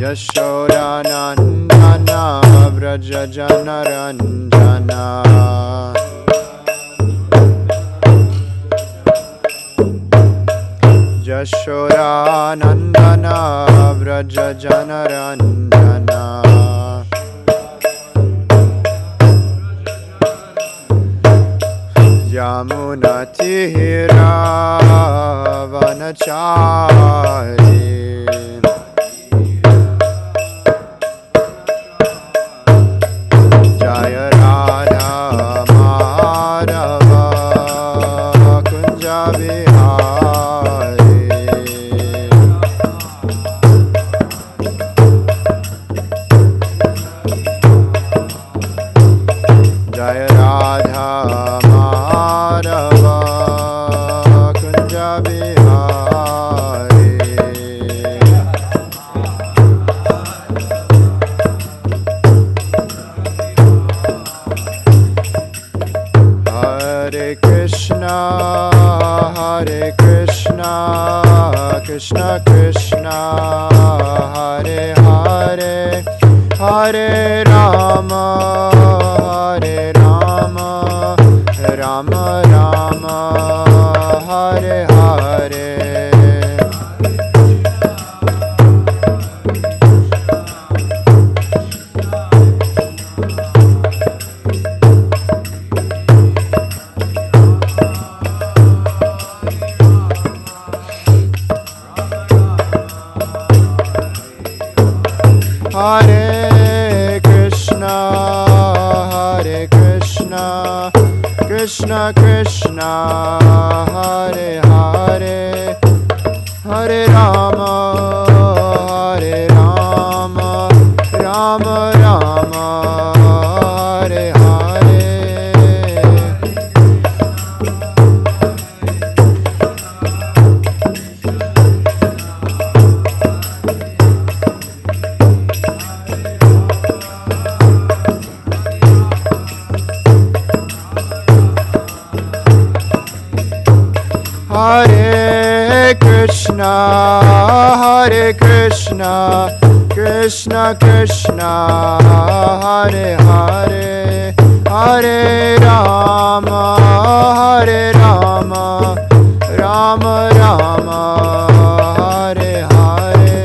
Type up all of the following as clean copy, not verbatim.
Yashodanandana Vraja Janaranjana Yashodanandana Vraja Janaranjana Yamunatihira Vanachari Jaya Radha Madhava Kunja Vihari Jaya Radha Madhava Kunja Vihari Hare Krishna, Krishna Krishna, Hare Hare, Hare Rama, Rama Rama, Hare Hare. Hare Krishna, Krishna Krishna, Hare Hare, Hare Rama, Rama Rama, Hare Hare. Hare Krishna, Krishna Krishna, Hare Hare, Hare Rama, Rama Rama, Hare Hare.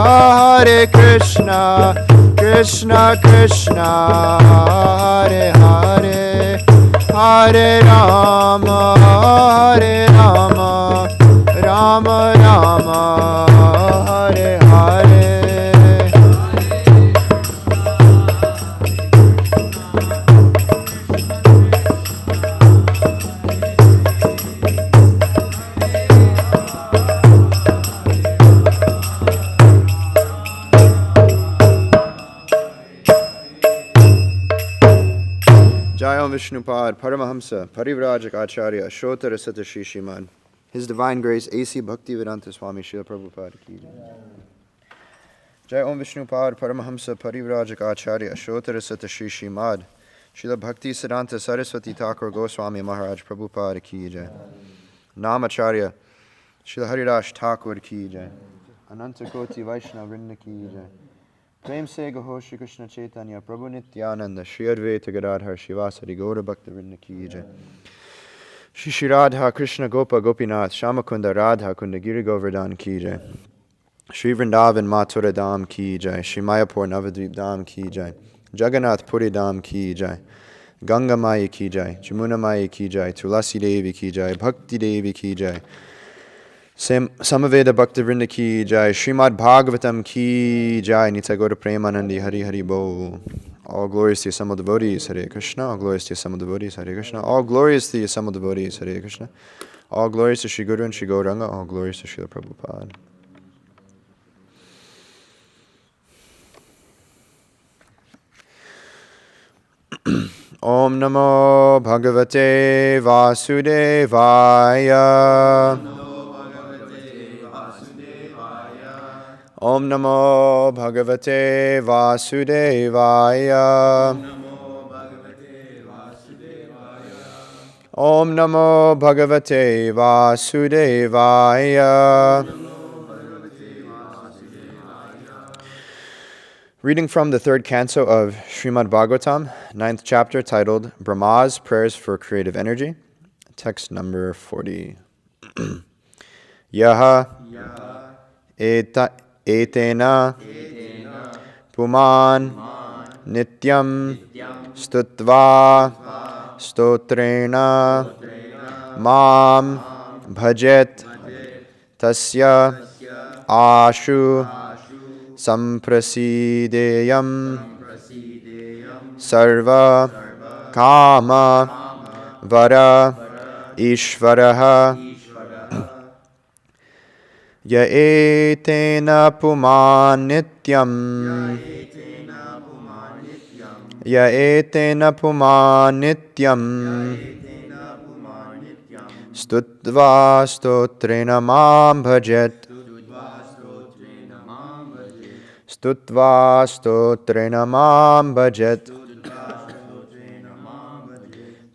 Hare Krishna, Krishna Krishna, Hare Hare, Hare Rama, Rama Rama, Hare Hare. Jai Vishnupad Paramahamsa Parivrajak Acharya Shotara Satashi Shriman. His Divine Grace A.C. Bhaktivedanta Swami Srila Prabhupada Ki Jai. Jai Om Vishnupad Paramahamsa Parivrajak Acharya Shotara Satashi Shrimad Srila Bhakti Siddhanta Saraswati Thakur Goswami Maharaj Prabhupada Ki Jai. Namacharya Srila Haridash Thakur Ki Jai. Ananta Koti Vaishnava Vrinda Ki Jai. Prem se Gaho Shri Krishna Chaitanya Prabhu Nityananda Shri Advaita Gadadhar Shivasari Gaura Bhakta Vrinda Ki Jai. Shri Radha Krishna Gopa Gopinath Shamakunda Radha Kunda Giri Govardhan Ki Jai. Shri Vrindavan Mathura Dham Ki Jai. Shri Mayapur Navadvip Dham Ki Jai. Jagannath Puri Dham Ki Jai. Ganga Maya Ki Jai. Jamuna Maya Ki Jai. Tulasi Devi Ki Jai. Bhakti Devi Ki Jai. Samaveda Bhakta Vrinda Ki Jai. Srimad Bhagavatam Ki Jai. Nitya Gaura Premanandi Hari Hari Bo. All glories to the assembled devotees, Hare Krishna. All glories to the assembled devotees, Hare Krishna. All glories to the assembled devotees, Hare Krishna. All glories to Sri Guru and Sri Gauranga. All glories to Srila Prabhupada. Om Namo Bhagavate Vasudevaya. Om Namo Bhagavate Vasudevaya. Om Namo Bhagavate Vasudevaya. Reading from the third canto of Srimad Bhagavatam, 9th chapter, titled Brahma's Prayers for Creative Energy. Text number 40. Yaha etena puman nityam stutva stotrena mam bhajet tasya ashu samprasideyam sarva kama vara ishvaraha ya etena puman nityam ya etena puman nityam stutva stotrena mam bhajet Stutva stotrena mam bhajet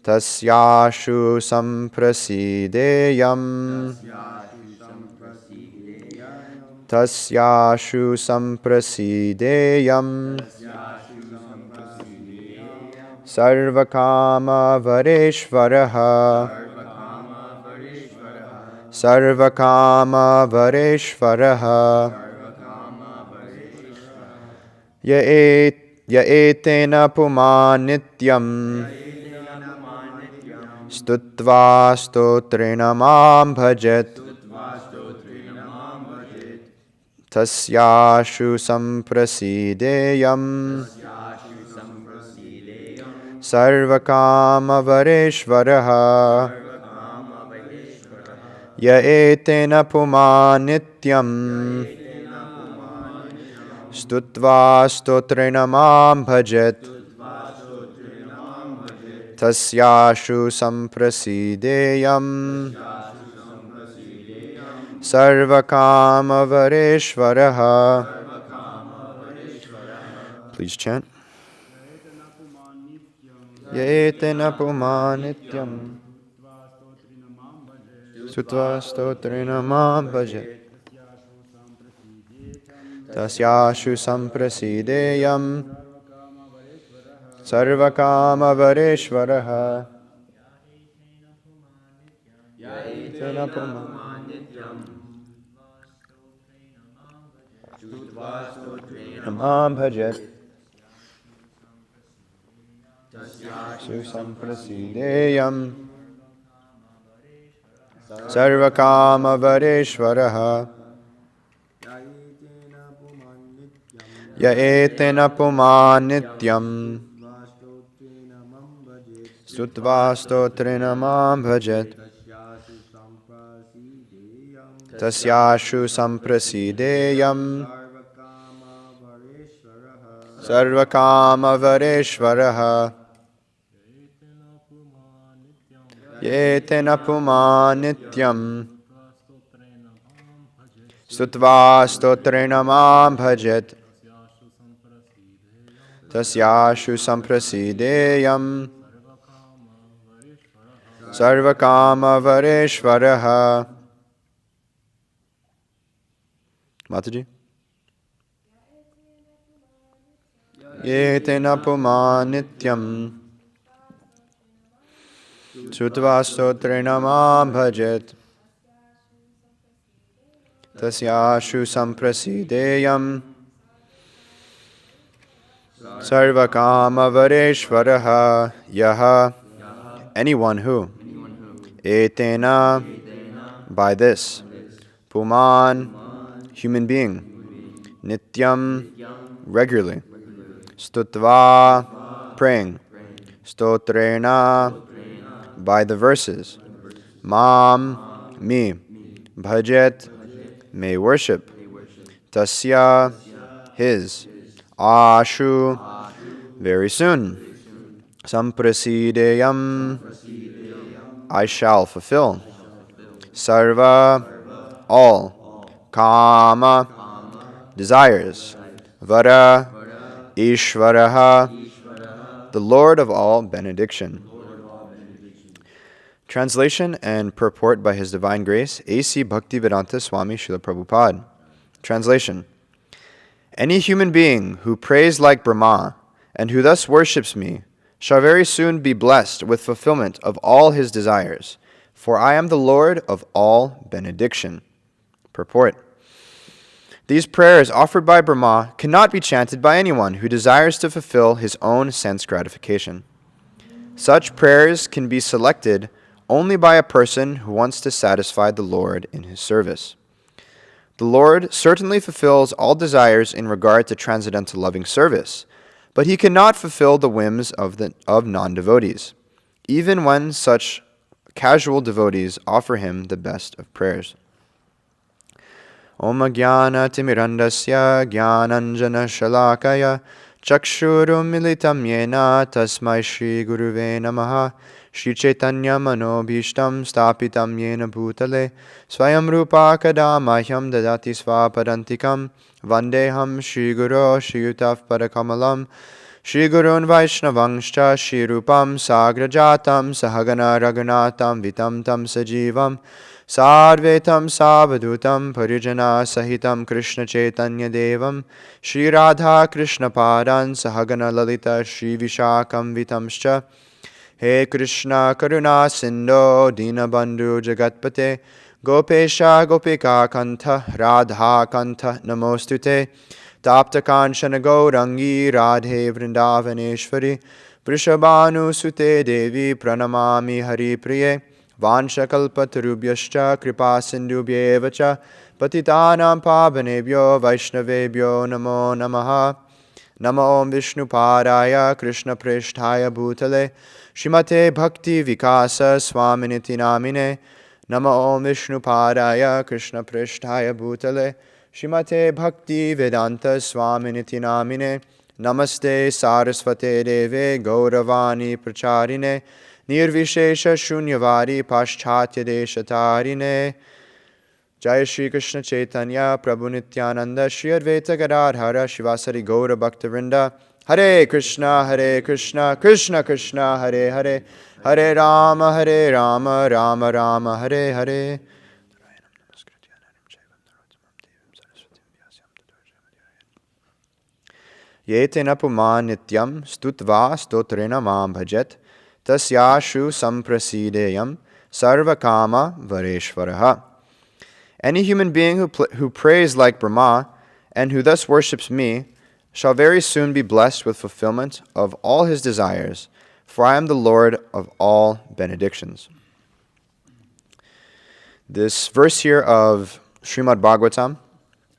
tasyashu samprasideyam tasyashu samprasideyam sarvakama vareshvaraha sarvakama vareshvaraha Ya etena puman nityam stutva stotrena mam bhajet tasyashu samprasideyam sarvakama vareshvaraha ya etena puman nityam Stutva stotrena mam bhajet tasyashu samprasideyam sarvakama vareshvaraha. Please chant. Yetena puman nityam Stutva stotrena mam bhajet Tasyashu samprasideyam sarvakama vareshvaraha Yetena puman namam bhajet Tasyashu samprasideyam sarvakama vareshvaraha Ya etena puman nityam Stutva stotrena mam bhajet Tasyashu samprasideyam Sarvakama vareshvaraha Yetena puman nityam Stutva stotrena mam bhajet Tasyashu samprasideyam Sarvakama vareshvaraha. Mataji. Yetena puman nityam Sutva stotrena mam bhajet Tasyashu samprasideyam Sarvakama vareshvaraha. Yaha, anyone who etena, by this, puman, human being, nityam, regularly, Stutva, praying. Stotrena, by the verses. Mam, me. Bhajet, may worship. Tasya, his. Ashu, very soon. Samprasideyam, I shall fulfill. Sarva, all. Kama, desires. Vara, Ishvaraha, the Lord of all benediction. Translation and purport by His Divine Grace, A.C. Bhaktivedanta Swami Srila Prabhupada. Translation. Any human being who prays like Brahma and who thus worships me shall very soon be blessed with fulfillment of all his desires, for I am the Lord of all benediction. Purport. These prayers offered by Brahma cannot be chanted by anyone who desires to fulfill his own sense gratification. Such prayers can be selected only by a person who wants to satisfy the Lord in his service. The Lord certainly fulfills all desires in regard to transcendental loving service, but He cannot fulfill the whims of non-devotees, even when such casual devotees offer Him the best of prayers. Om Jnana Timirandasya Jnananjana Shalakaya Chakshurum Militam Yena Tasmai Shri Guruve Namaha Shri Chaitanya Manobhishtam Stapitam Yena Bhutale Swayam Rupa Kadamahyam Dadati Svapadantikam Vandeham Shri Guru Shri Yutaf Parakamalam Shri Gurun Vaishnavangscha Shri Rupam Sagrajatam Sahagana Raghunatam Vitam Tam Sajivam Sarvetam Savadutam Parijana Sahitam Krishna Chaitanya Devam Shri Radha Krishna Padan Sahagana Lalita Shri Vishakam Vitamscha He Krishna Karuna Sindho Dinabandhu Jagatpate Gopesha Gopika Kantha Radha Kantha Namostute Tapta Kanchana Gaurangi Radhe Vrindavaneshwari Vrishabhanu Sute Devi Pranamami Hari Priye Vanshakalpatarubhyascha kripa sindhubhyevacha patitanam pavanebhyo vaishnavebhyo namo namaha. Namo Om Vishnupadaya Krishna Prishthaya Bhutale Shrimate Bhakti Vikasa Swaminiti Namine. Namo Om Vishnupadaya Krishna Prishthaya Bhutale Shrimate Bhakti Vedanta Swaminiti Namine. Namaste Sarasvate Deve Gauravani Pracharine Nirvishesha Shunyavadi Paschatya Deshatarine. Jai Shri Krishna Chaitanya Prabhu Nityananda Shri Advaita Gadadhara Shivasari Gaura Bhaktivinoda. Hare Krishna Krishna Krishna Hare Hare Hare Rama Rama Rama Hare Hare. Yetena puman nityam stutva stotrena mam bhajet tasyashu samprasideyam sarvakama vareshvaraha. Any human being who prays like Brahma and who thus worships me shall very soon be blessed with fulfillment of all his desires, for I am the Lord of all benedictions. This verse here of Srimad Bhagavatam,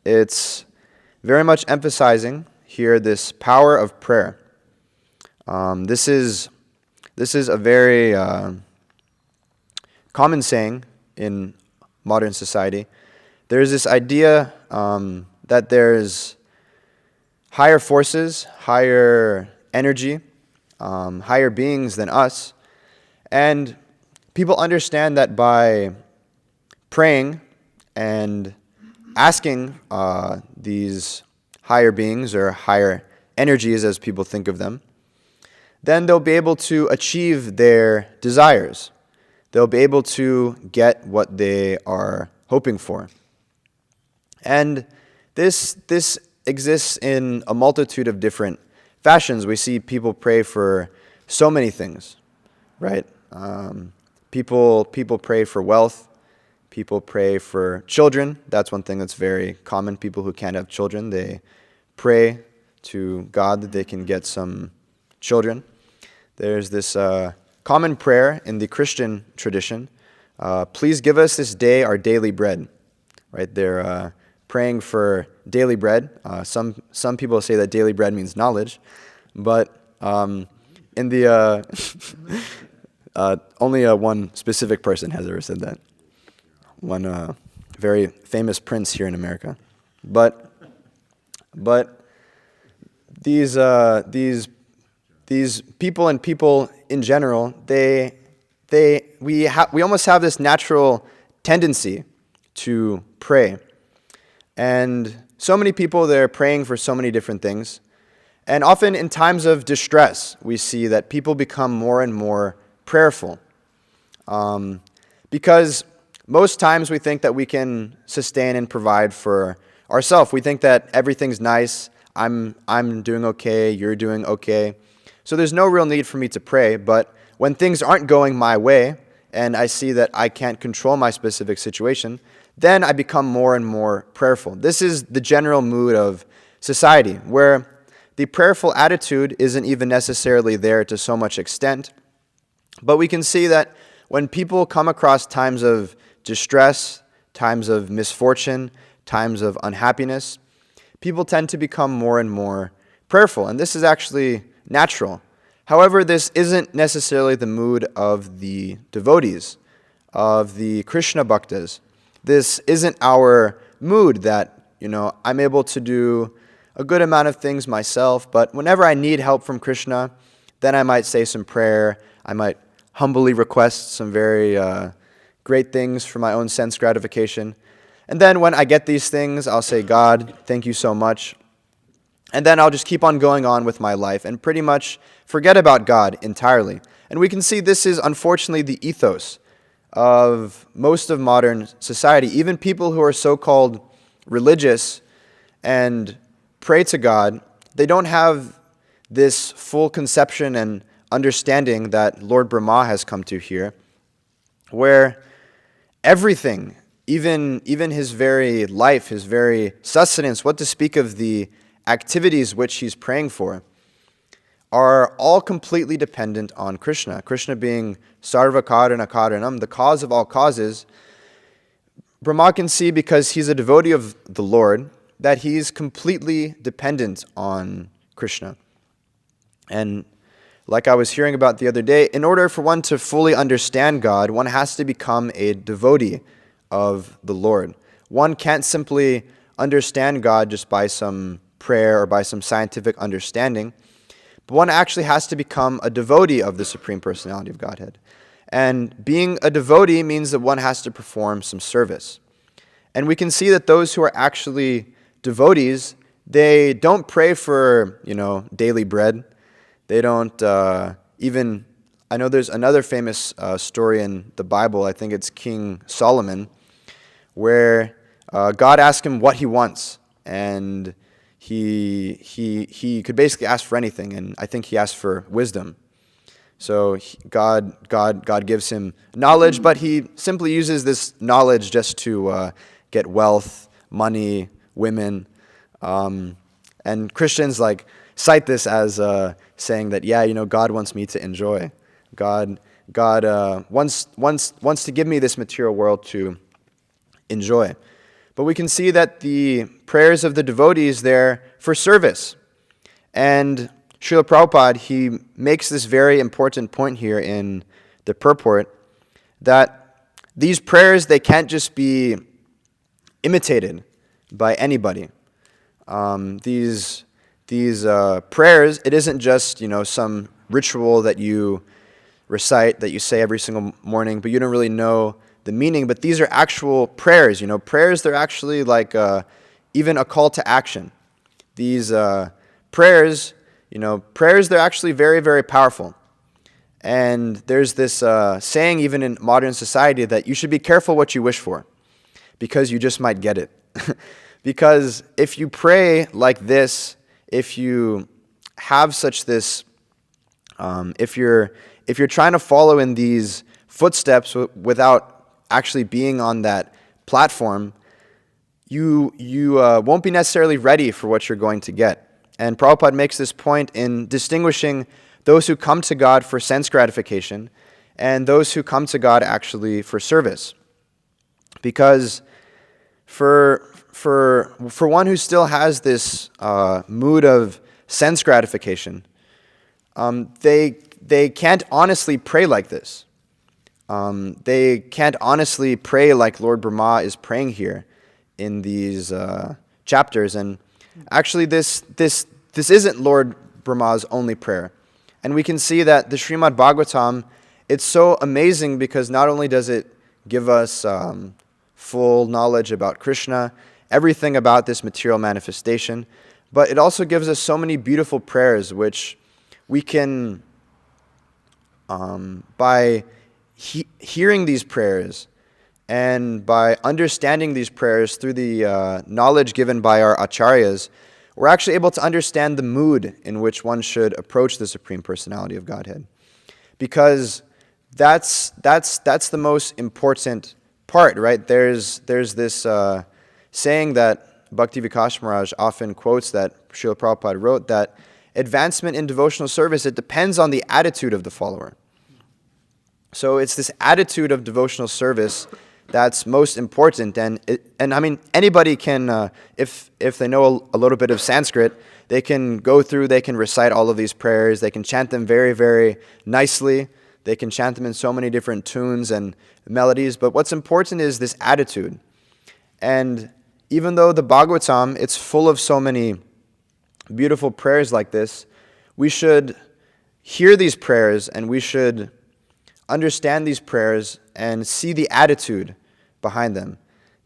it's very much emphasizing here this power of prayer. This is a very common saying in modern society. There's this idea that there's higher forces, higher energy, higher beings than us, and people understand that by praying and asking these higher beings or higher energies, as people think of them, then they'll be able to achieve their desires. They'll be able to get what they are hoping for. And this exists in a multitude of different fashions. We see people pray for so many things, right? People pray for wealth. People pray for children. That's one thing that's very common. People who can't have children, they pray to God that they can get some children. There's this common prayer in the Christian tradition. Please give us this day our daily bread. Right? They're praying for daily bread. Some people say that daily bread means knowledge, but in the only one specific person has ever said that. One very famous prince here in America, but these people and people in general, we almost have this natural tendency to pray. And so many people, they're praying for so many different things. And often in times of distress, we see that people become more and more prayerful. Because most times we think that we can sustain and provide for ourselves. We think that everything's nice, I'm doing okay, you're doing okay. So there's no real need for me to pray, but when things aren't going my way, and I see that I can't control my specific situation, then I become more and more prayerful. This is the general mood of society, where the prayerful attitude isn't even necessarily there to so much extent. But we can see that when people come across times of distress, times of misfortune, times of unhappiness, people tend to become more and more prayerful. And this is actually natural. However, this isn't necessarily the mood of the devotees, of the Krishna bhaktas. This isn't our mood that, I'm able to do a good amount of things myself, but whenever I need help from Krishna, then I might say some prayer. I might humbly request some very great things for my own sense gratification. And then when I get these things, I'll say, God, thank you so much. And then I'll just keep on going on with my life and pretty much forget about God entirely. And we can see this is unfortunately the ethos of most of modern society. Even people who are so-called religious and pray to God, they don't have this full conception and understanding that Lord Brahma has come to here, where everything, even his very life, his very sustenance, what to speak of the activities which he's praying for, are all completely dependent on Krishna. Krishna being Sarva Karana Karanam, the cause of all causes. Brahma can see, because he's a devotee of the Lord, that he's completely dependent on Krishna. And like I was hearing about the other day, in order for one to fully understand God, one has to become a devotee of the Lord. One can't simply understand God just by some prayer or by some scientific understanding, but one actually has to become a devotee of the Supreme Personality of Godhead. And being a devotee means that one has to perform some service. And we can see that those who are actually devotees, they don't pray for, daily bread. They don't even, I know there's another famous story in the Bible, I think it's King Solomon, where God asked him what he wants, and he could basically ask for anything, and I think he asked for wisdom. So God gives him knowledge, but he simply uses this knowledge just to get wealth, money, women, and Christians cite this as saying that, God wants me to enjoy. God wants to give me this material world to enjoy. But we can see that the prayers of the devotees, they're for service. And Srila Prabhupada, he makes this very important point here in the purport, that these prayers, they can't just be imitated by anybody. These prayers, it isn't just, some ritual that you recite, that you say every single morning, but you don't really know the meaning. But these are actual prayers. Prayers, they're actually like even a call to action. These prayers, they're actually very, very powerful. And there's this saying even in modern society that you should be careful what you wish for, because you just might get it. Because if you pray like this, if you have such this, if you're trying to follow in these footsteps without actually being on that platform, you won't be necessarily ready for what you're going to get. And Prabhupada makes this point in distinguishing those who come to God for sense gratification and those who come to God actually for service. Because for one who still has this mood of sense gratification, they can't honestly pray like this. They can't honestly pray like Lord Brahma is praying here in these chapters. And actually, this isn't Lord Brahma's only prayer. And we can see that the Srimad Bhagavatam, it's so amazing because not only does it give us full knowledge about Krishna, everything about this material manifestation, but it also gives us so many beautiful prayers which we can, by hearing these prayers and by understanding these prayers through the knowledge given by our acharyas, we're actually able to understand the mood in which one should approach the Supreme Personality of Godhead. Because that's the most important part, right? There's this saying that Bhakti Vikas Maharaj often quotes that Srila Prabhupada wrote, that advancement in devotional service, it depends on the attitude of the follower. So it's this attitude of devotional service that's most important. And I mean, anybody can, if they know a little bit of Sanskrit, they can go through, they can recite all of these prayers, they can chant them very, very nicely, they can chant them in so many different tunes and melodies, but what's important is this attitude. And even though the Bhagavatam, it's full of so many beautiful prayers like this, we should hear these prayers and we should understand these prayers and see the attitude behind them,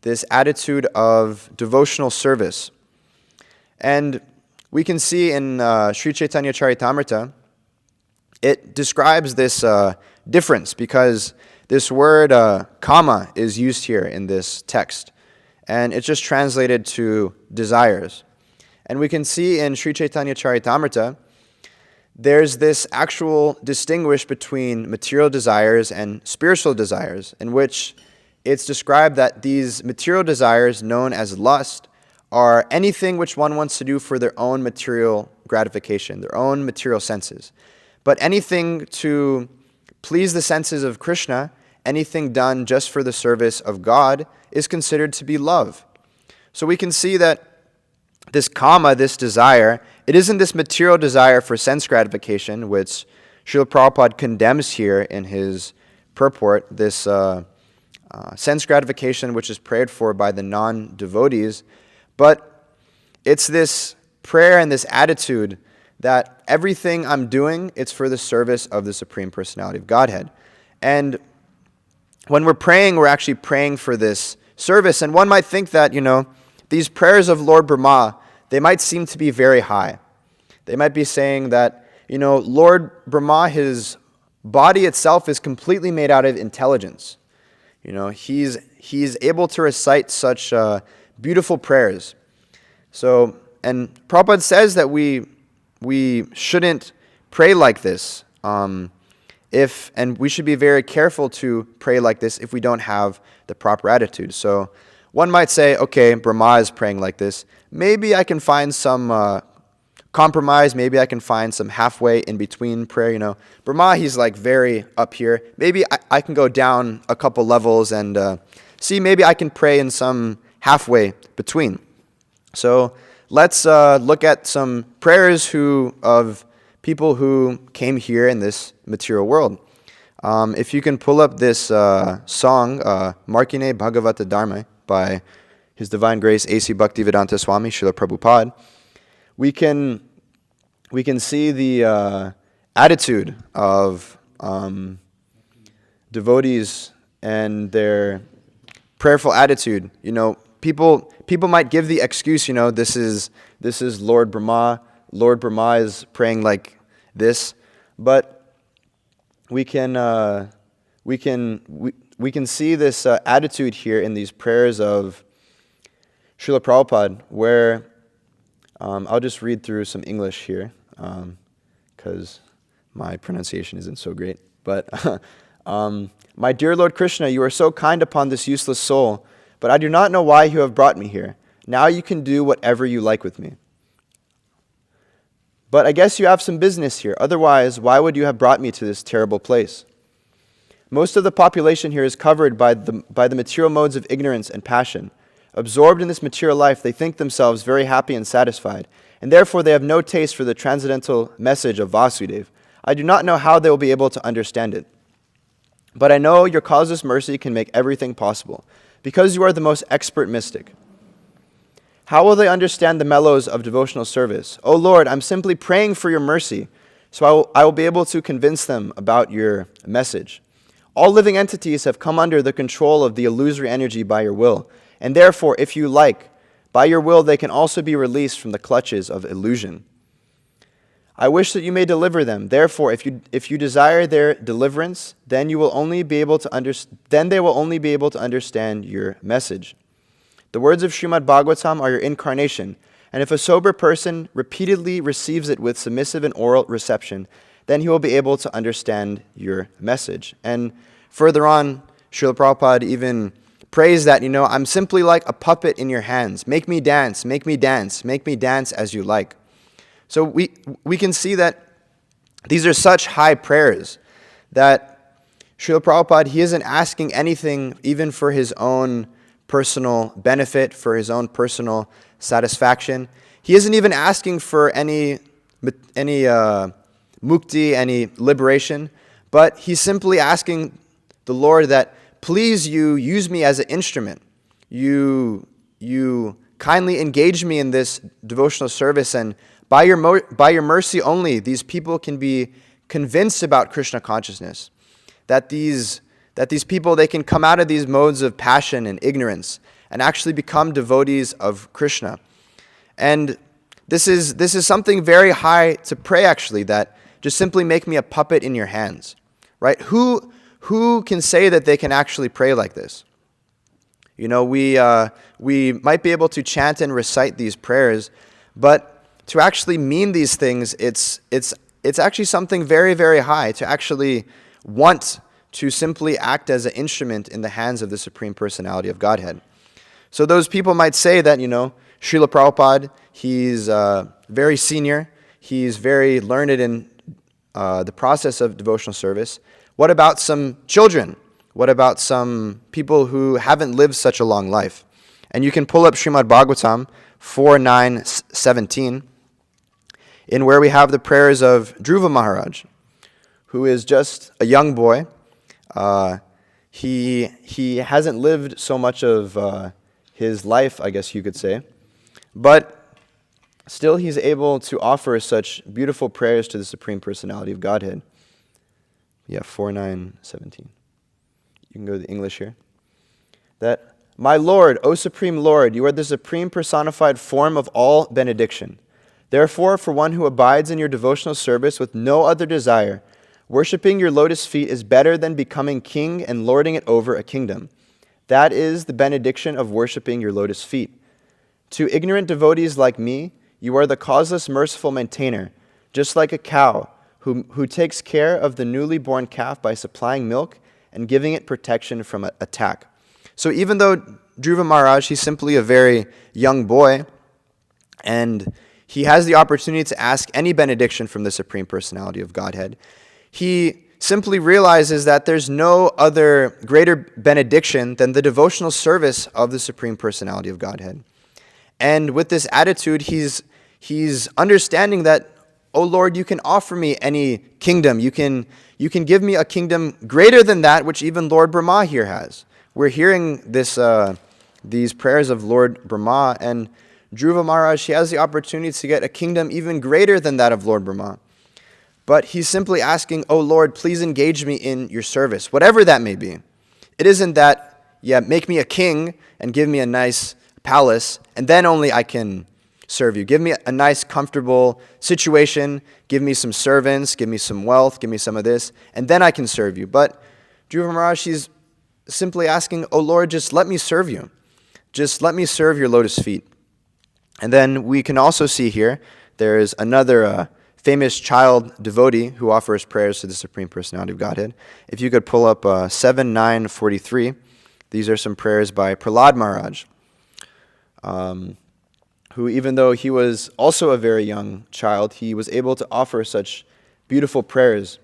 this attitude of devotional service. And we can see in Sri Chaitanya Charitamrita, it describes this difference because this word kama is used here in this text. And it's just translated to desires. And we can see in Sri Chaitanya Charitamrita, there's this actual distinguish between material desires and spiritual desires, in which it's described that these material desires, known as lust, are anything which one wants to do for their own material gratification, their own material senses. But anything to please the senses of Krishna, anything done just for the service of God, is considered to be love. So we can see that this kama, this desire, it isn't this material desire for sense gratification, which Srila Prabhupada condemns here in his purport, this sense gratification which is prayed for by the non-devotees, but it's this prayer and this attitude that everything I'm doing, it's for the service of the Supreme Personality of Godhead. And when we're praying, we're actually praying for this service. And one might think that, these prayers of Lord Brahma, they might seem to be very high. They might be saying that, Lord Brahma, his body itself is completely made out of intelligence. He's able to recite such beautiful prayers. So, and Prabhupada says that we shouldn't pray like this. And we should be very careful to pray like this if we don't have the proper attitude. So one might say, okay, Brahma is praying like this. Maybe I can find some compromise. Maybe I can find some halfway in between prayer. Brahma, he's like very up here. Maybe I can go down a couple levels and see, maybe I can pray in some halfway between. So let's look at some prayers of people who came here in this material world. If you can pull up this song, Markine Bhagavata Dharma, by His Divine Grace A.C. Bhaktivedanta Swami Srila Prabhupada, we can see the attitude of devotees and their prayerful attitude. People might give the excuse, this is Lord Brahma. Lord Brahma is praying like this, but we can see this attitude here in these prayers of Srila Prabhupada, where I'll just read through some English here, because my pronunciation isn't so great. But my dear Lord Krishna, you are so kind upon this useless soul, but I do not know why you have brought me here. Now you can do whatever you like with me. But I guess you have some business here. Otherwise, why would you have brought me to this terrible place? Most of the population here is covered by the material modes of ignorance and passion. Absorbed in this material life, they think themselves very happy and satisfied, and therefore they have no taste for the transcendental message of Vasudeva. I do not know how they will be able to understand it. But I know your causeless mercy can make everything possible, because you are the most expert mystic. How will they understand the mellows of devotional service? O Lord, I'm simply praying for your mercy, so I will be able to convince them about your message. All living entities have come under the control of the illusory energy by your will, and therefore, if you like, by your will they can also be released from the clutches of illusion. I wish that you may deliver them. Therefore, if you desire their deliverance, then they will only be able to understand your message. The words of Srimad Bhagavatam are your incarnation, and if a sober person repeatedly receives it with submissive and oral reception, then he will be able to understand your message. And further on, Srila Prabhupada even prays that, I'm simply like a puppet in your hands. Make me dance, make me dance, make me dance as you like. So we can see that these are such high prayers that Srila Prabhupada, he isn't asking anything even for his own personal benefit, for his own personal satisfaction. He isn't even asking for any mukti, any liberation, but he's simply asking the Lord that, please, you use me as an instrument. You kindly engage me in this devotional service, and by your mercy only, these people can be convinced about Krishna consciousness. That these people, they can come out of these modes of passion and ignorance and actually become devotees of Krishna. And this is something very high to pray, actually, that just simply make me a puppet in your hands. Right? Who can say that they can actually pray like this? We might be able to chant and recite these prayers, but to actually mean these things, it's actually something very, very high, to actually want to simply act as an instrument in the hands of the Supreme Personality of Godhead. So those people might say that, Srila Prabhupada, he's very senior, he's very learned in the process of devotional service. What about some children? What about some people who haven't lived such a long life? And you can pull up Srimad Bhagavatam 4.9.17, in where we have the prayers of Dhruva Maharaj, who is just a young boy. He hasn't lived so much of his life, I guess you could say, but still he's able to offer such beautiful prayers to the Supreme Personality of Godhead. 4.9.17. You can go to the English here. That, my Lord, O Supreme Lord, you are the supreme personified form of all benediction. Therefore, for one who abides in your devotional service with no other desire, worshipping your lotus feet is better than becoming king and lording it over a kingdom. That is the benediction of worshipping your lotus feet. To ignorant devotees like me, you are the causeless, merciful maintainer, just like a cow who takes care of the newly born calf by supplying milk and giving it protection from attack. So even though Dhruva Maharaj, he's simply a very young boy, and he has the opportunity to ask any benediction from the Supreme Personality of Godhead, he simply realizes that there's no other greater benediction than the devotional service of the Supreme Personality of Godhead. And with this attitude, he's understanding that, oh Lord, you can offer me any kingdom. You can give me a kingdom greater than that which even Lord Brahma here has. We're hearing these prayers of Lord Brahma, and Dhruva Maharaj, he has the opportunity to get a kingdom even greater than that of Lord Brahma. But he's simply asking, oh Lord, please engage me in your service, whatever that may be. It isn't that, make me a king and give me a nice palace, and then only I can serve you. Give me a nice, comfortable situation, give me some servants, give me some wealth, give me some of this, and then I can serve you. But Dhruva Maharaj, he's simply asking, oh Lord, just let me serve you. Just let me serve your lotus feet. And then we can also see here, there is another famous child devotee who offers prayers to the Supreme Personality of Godhead. If you could pull up 7.9.43, these are some prayers by Prahlad Maharaj, who, even though he was also a very young child, he was able to offer such beautiful prayers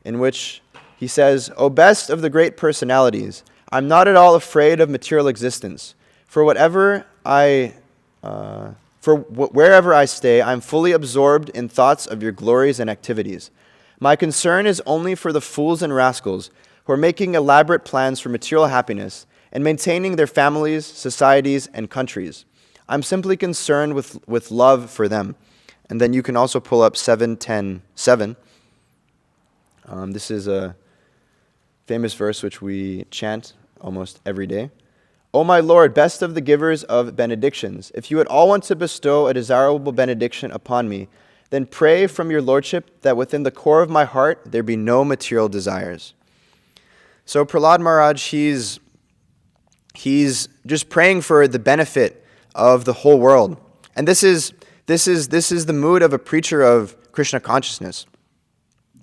in which he says, O best of the great personalities, I'm not at all afraid of material existence, wherever I stay, I am fully absorbed in thoughts of your glories and activities. My concern is only for the fools and rascals who are making elaborate plans for material happiness and maintaining their families, societies, and countries. I'm simply concerned with love for them. And then you can also pull up 7:10:7. This is a famous verse which we chant almost every day. O my Lord, best of the givers of benedictions, if you at all want to bestow a desirable benediction upon me, then pray from your Lordship that within the core of my heart there be no material desires. So Prahlad Maharaj, he's just praying for the benefit of the whole world. And this is the mood of a preacher of Krishna consciousness.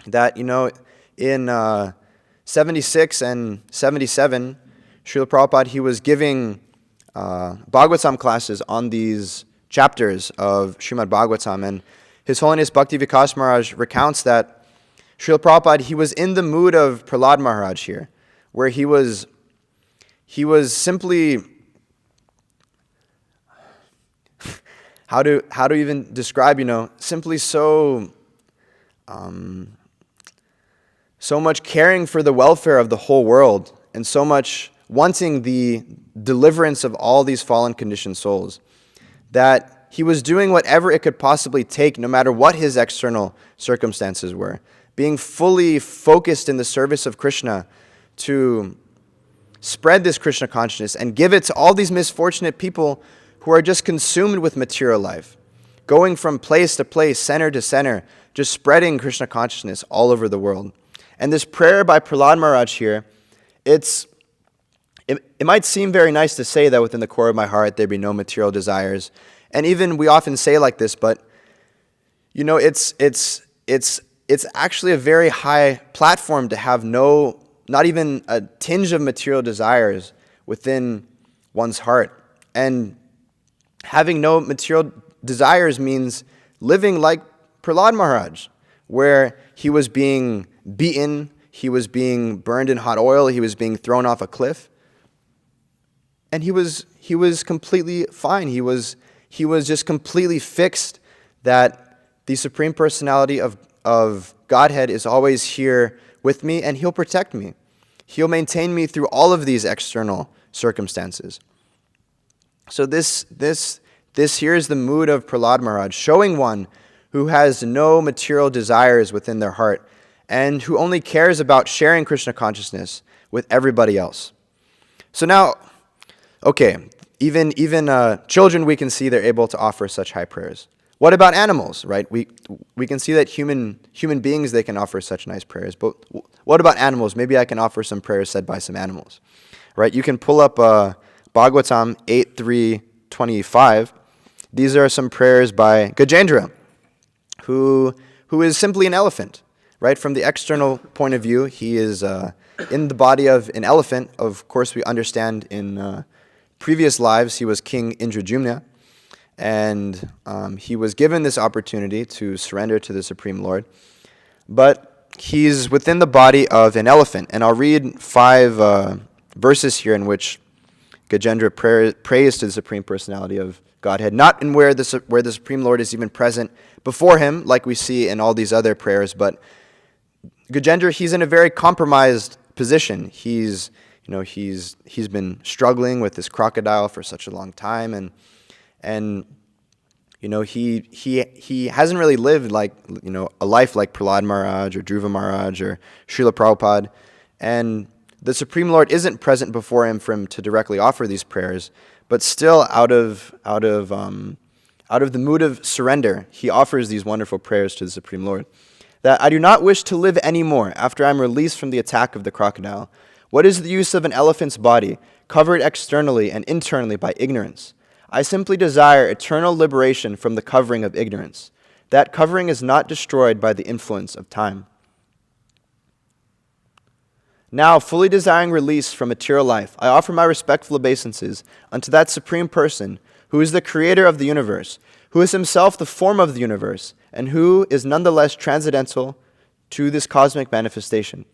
That, in 76 and 77, Srila Prabhupada, he was giving Bhagavatam classes on these chapters of Srimad Bhagavatam, and His Holiness Bhakti Vikas Maharaj recounts that Srila Prabhupada, he was in the mood of Prahlad Maharaj here, where he was simply, how to even describe, simply so much caring for the welfare of the whole world, and so much wanting the deliverance of all these fallen conditioned souls, that he was doing whatever it could possibly take, no matter what his external circumstances were, being fully focused in the service of Krishna to spread this Krishna consciousness and give it to all these misfortunate people who are just consumed with material life, going from place to place, center to center, just spreading Krishna consciousness all over the world. And this prayer by Prahlad Maharaj here, it might seem very nice to say that within the core of my heart there be no material desires. And even we often say like this, but it's actually a very high platform to have not even a tinge of material desires within one's heart. And having no material desires means living like Prahlad Maharaj, where he was being beaten, he was being burned in hot oil, he was being thrown off a cliff. And he was completely fine. He was just completely fixed that the Supreme Personality of Godhead is always here with me, and He'll protect me. He'll maintain me through all of these external circumstances. So this here is the mood of Prahlad Maharaj, showing one who has no material desires within their heart and who only cares about sharing Krishna consciousness with everybody else. So now, okay, even children, we can see they're able to offer such high prayers. What about animals, right? We can see that human beings, they can offer such nice prayers. But what about animals? Maybe I can offer some prayers said by some animals, right? You can pull up Bhagavatam 8:3-25. These are some prayers by Gajendra, who is simply an elephant, right? From the external point of view, he is in the body of an elephant. Of course, we understand in previous lives he was King Indradyumna, and he was given this opportunity to surrender to the Supreme Lord. But he's within the body of an elephant. And I'll read 5 verses here in which Gajendra prays to the Supreme Personality of Godhead, not in where the Supreme Lord is even present before him, like we see in all these other prayers, but Gajendra, he's in a very compromised position. He's been struggling with this crocodile for such a long time, and he hasn't really lived like a life like Prahlad Maharaj or Dhruva Maharaj or Srila Prabhupada, and the Supreme Lord isn't present before him for him to directly offer these prayers, but still out of the mood of surrender, he offers these wonderful prayers to the Supreme Lord. That I do not wish to live anymore after I am released from the attack of the crocodile. What is the use of an elephant's body, covered externally and internally by ignorance? I simply desire eternal liberation from the covering of ignorance. That covering is not destroyed by the influence of time. Now, fully desiring release from material life, I offer my respectful obeisances unto that Supreme Person, who is the creator of the universe, who is himself the form of the universe, and who is nonetheless transcendental to this cosmic manifestation.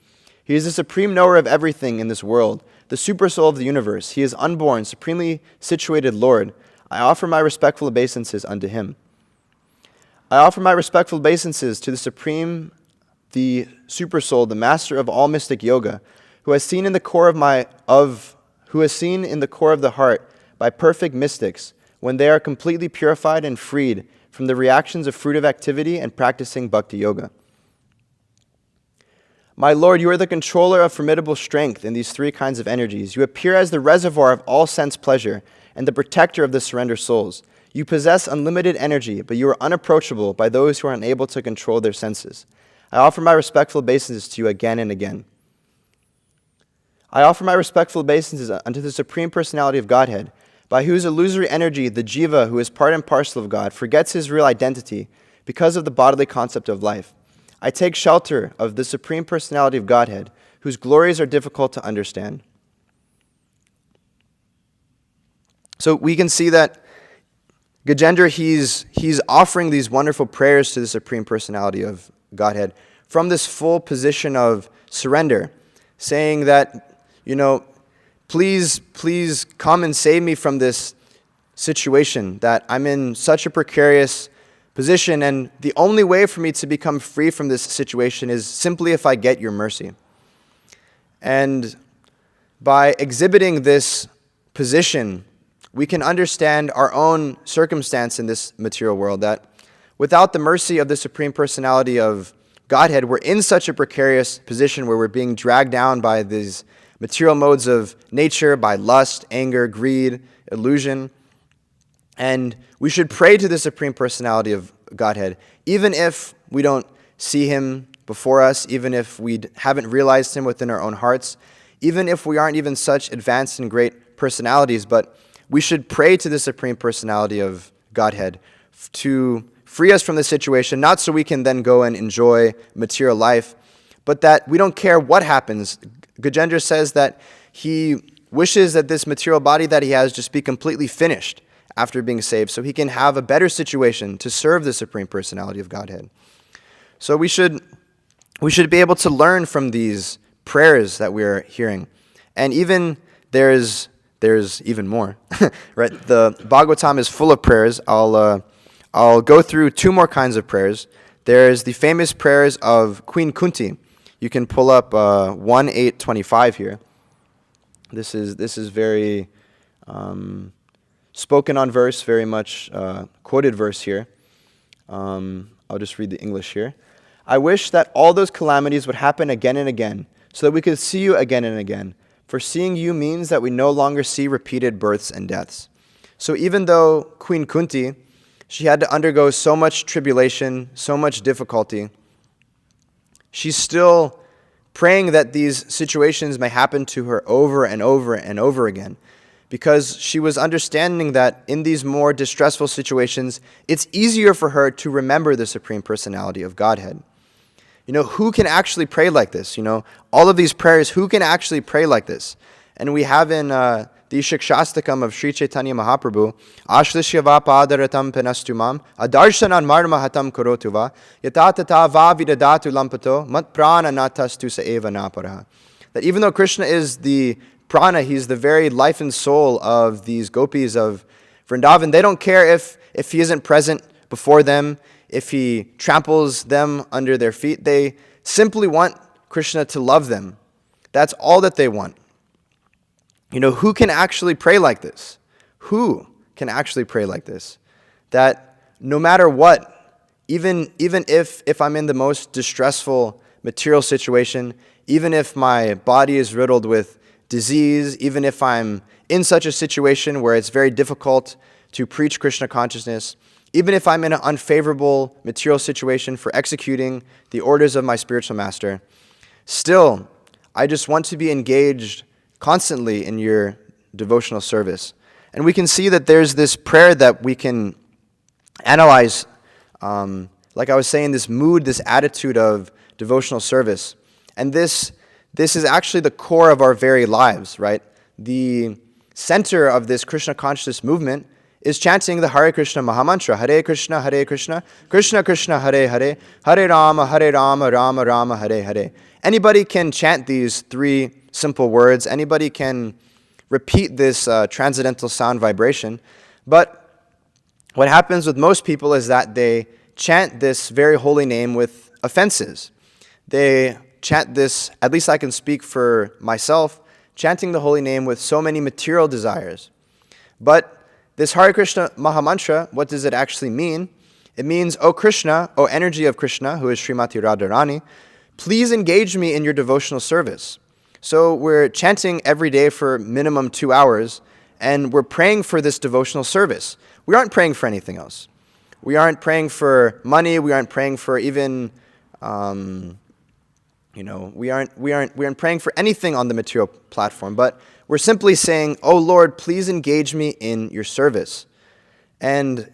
He is the supreme knower of everything in this world, the supersoul of the universe. He is unborn, supremely situated Lord. I offer my respectful obeisances unto him. I offer my respectful obeisances to the Supreme, the Supersoul, the Master of all mystic yoga, who has seen in the core of the heart by perfect mystics, when they are completely purified and freed from the reactions of fruitive activity and practicing bhakti yoga. My Lord, you are the controller of formidable strength in these three kinds of energies. You appear as the reservoir of all sense pleasure and the protector of the surrender souls. You possess unlimited energy, but you are unapproachable by those who are unable to control their senses. I offer my respectful obeisances to you again and again. I offer my respectful obeisances unto the Supreme Personality of Godhead, by whose illusory energy the jiva, who is part and parcel of God, forgets his real identity because of the bodily concept of life. I take shelter of the Supreme Personality of Godhead, whose glories are difficult to understand. So we can see that Gajendra, he's offering these wonderful prayers to the Supreme Personality of Godhead from this full position of surrender, saying that, please come and save me from this situation, that I'm in such a precarious position, and the only way for me to become free from this situation is simply if I get your mercy. And by exhibiting this position, we can understand our own circumstance in this material world, that without the mercy of the Supreme Personality of Godhead, we're in such a precarious position where we're being dragged down by these material modes of nature, by lust, anger, greed, illusion. And we should pray to the Supreme Personality of Godhead, even if we don't see him before us, even if we haven't realized him within our own hearts, even if we aren't even such advanced and great personalities, but we should pray to the Supreme Personality of Godhead to free us from this situation, not so we can then go and enjoy material life, but that we don't care what happens. Gajendra says that he wishes that this material body that he has just be completely finished after being saved, so he can have a better situation to serve the Supreme Personality of Godhead. So we should be able to learn from these prayers that we're hearing. And even there's even more, right? The Bhagavatam is full of prayers. I'll go through two more kinds of prayers. There's the famous prayers of Queen Kunti. You can pull up 1:825 here. This is very spoken on verse, very much quoted verse here. I'll just read the English here. I wish that all those calamities would happen again and again, so that we could see you again and again. For seeing you means that we no longer see repeated births and deaths. So even though Queen Kunti, she had to undergo so much tribulation, so much difficulty, she's still praying that these situations may happen to her over and over and over again, because she was understanding that in these more distressful situations, it's easier for her to remember the Supreme Personality of Godhead. Who can actually pray like this? All of these prayers, who can actually pray like this? And we have in the Shikshastakam of Sri Chaitanya Mahaprabhu, Ashlishyava padaratam penastumam, adarsanan marmahatam korotuva, yatatata va vidadatu lampato, mat prana natastu sa eva naparaha. That even though Krishna is the prana, he's the very life and soul of these gopis of Vrindavan, they don't care if he isn't present before them, if he tramples them under their feet. They simply want Krishna to love them. That's all that they want. Who can actually pray like this? Who can actually pray like this? That no matter what, even if I'm in the most distressful material situation, even if my body is riddled with disease, even if I'm in such a situation where it's very difficult to preach Krishna consciousness, even if I'm in an unfavorable material situation for executing the orders of my spiritual master, still, I just want to be engaged constantly in your devotional service. And we can see that there's this prayer that we can analyze, like I was saying, this mood, this attitude of devotional service. And this is actually the core of our very lives, right? The center of this Krishna consciousness movement is chanting the Hare Krishna Mahamantra, Hare Krishna, Krishna Krishna, Hare Hare, Hare Rama, Rama Rama, Hare Hare. Anybody can chant these three simple words. Anybody can repeat this transcendental sound vibration. But what happens with most people is that they chant this very holy name with offenses. They chant this, at least I can speak for myself, chanting the holy name with so many material desires. But this Hare Krishna Mahamantra, what does it actually mean? It means, O Krishna, O energy of Krishna, who is Srimati Radharani, please engage me in your devotional service. So we're chanting every day for minimum 2 hours, and we're praying for this devotional service. We aren't praying for anything else. We aren't praying for money. We aren't praying for even, we aren't praying for anything on the material platform. But we're simply saying, "Oh Lord, please engage me in your service." And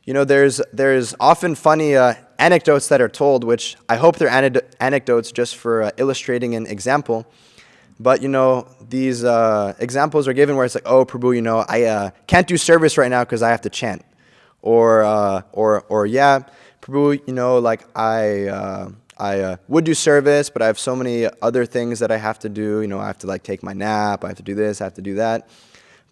there's often funny anecdotes that are told, which I hope they're anecdotes just for illustrating an example. But these examples are given where it's like, "Oh Prabhu, I can't do service right now because I have to chant," or yeah, Prabhu, like I would do service, but I have so many other things that I have to do. I have to like take my nap, I have to do this, I have to do that.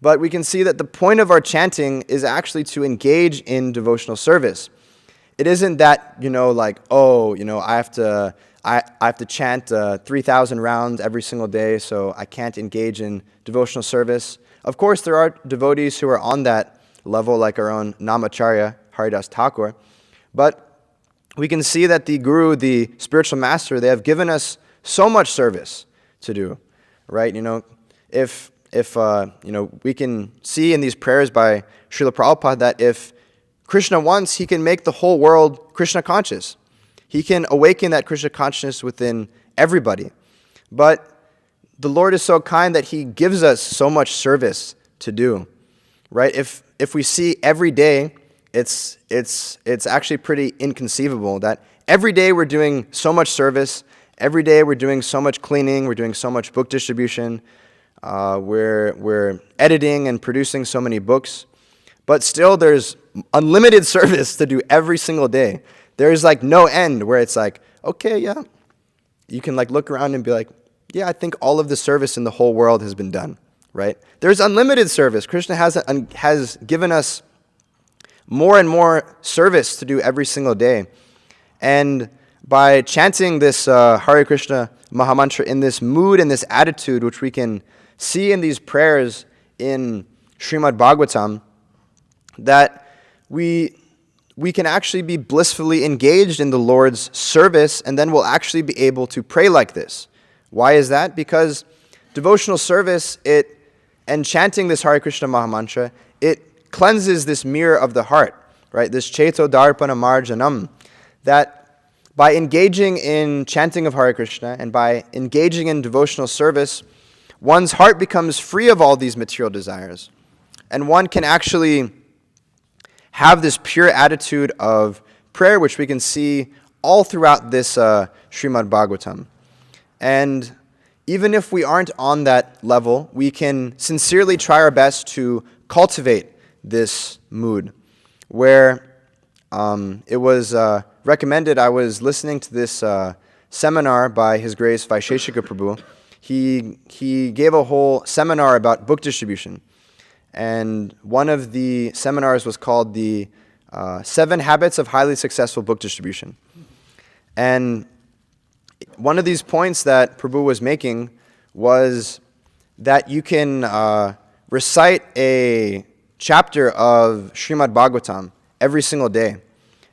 But we can see that the point of our chanting is actually to engage in devotional service. It isn't that, I have to chant 3,000 rounds every single day, so I can't engage in devotional service. Of course, there are devotees who are on that level, like our own Namacharya, Haridas Thakur. But we can see that the Guru, the spiritual master, they have given us so much service to do, right? If we can see in these prayers by Srila Prabhupada that if Krishna wants, he can make the whole world Krishna conscious. He can awaken that Krishna consciousness within everybody. But the Lord is so kind that he gives us so much service to do, right? If we see every day, it's actually pretty inconceivable that every day we're doing so much service, every day we're doing so much cleaning, we're doing so much book distribution, we're editing and producing so many books, but still there's unlimited service to do every single day. There's like no end where it's like, okay, yeah, you can like look around and be like, yeah, I think all of the service in the whole world has been done, right? There's unlimited service. Krishna has given us more and more service to do every single day. And by chanting this Hare Krishna Mahamantra in this mood and this attitude, which we can see in these prayers in Srimad Bhagavatam, that we can actually be blissfully engaged in the Lord's service, and then we'll actually be able to pray like this. Why is that? Because devotional service, and chanting this Hare Krishna Mahamantra, it cleanses this mirror of the heart, right? This Cheto Darpana Marjanam, that by engaging in chanting of Hare Krishna and by engaging in devotional service, one's heart becomes free of all these material desires. And one can actually have this pure attitude of prayer, which we can see all throughout this Srimad Bhagavatam. And even if we aren't on that level, we can sincerely try our best to cultivate this mood, where it was recommended. I was listening to this seminar by His Grace Vaisheshika Prabhu. He gave a whole seminar about book distribution, and one of the seminars was called the 7 Habits of Highly Successful Book Distribution. And one of these points that Prabhu was making was that you can recite a chapter of Srimad Bhagavatam every single day,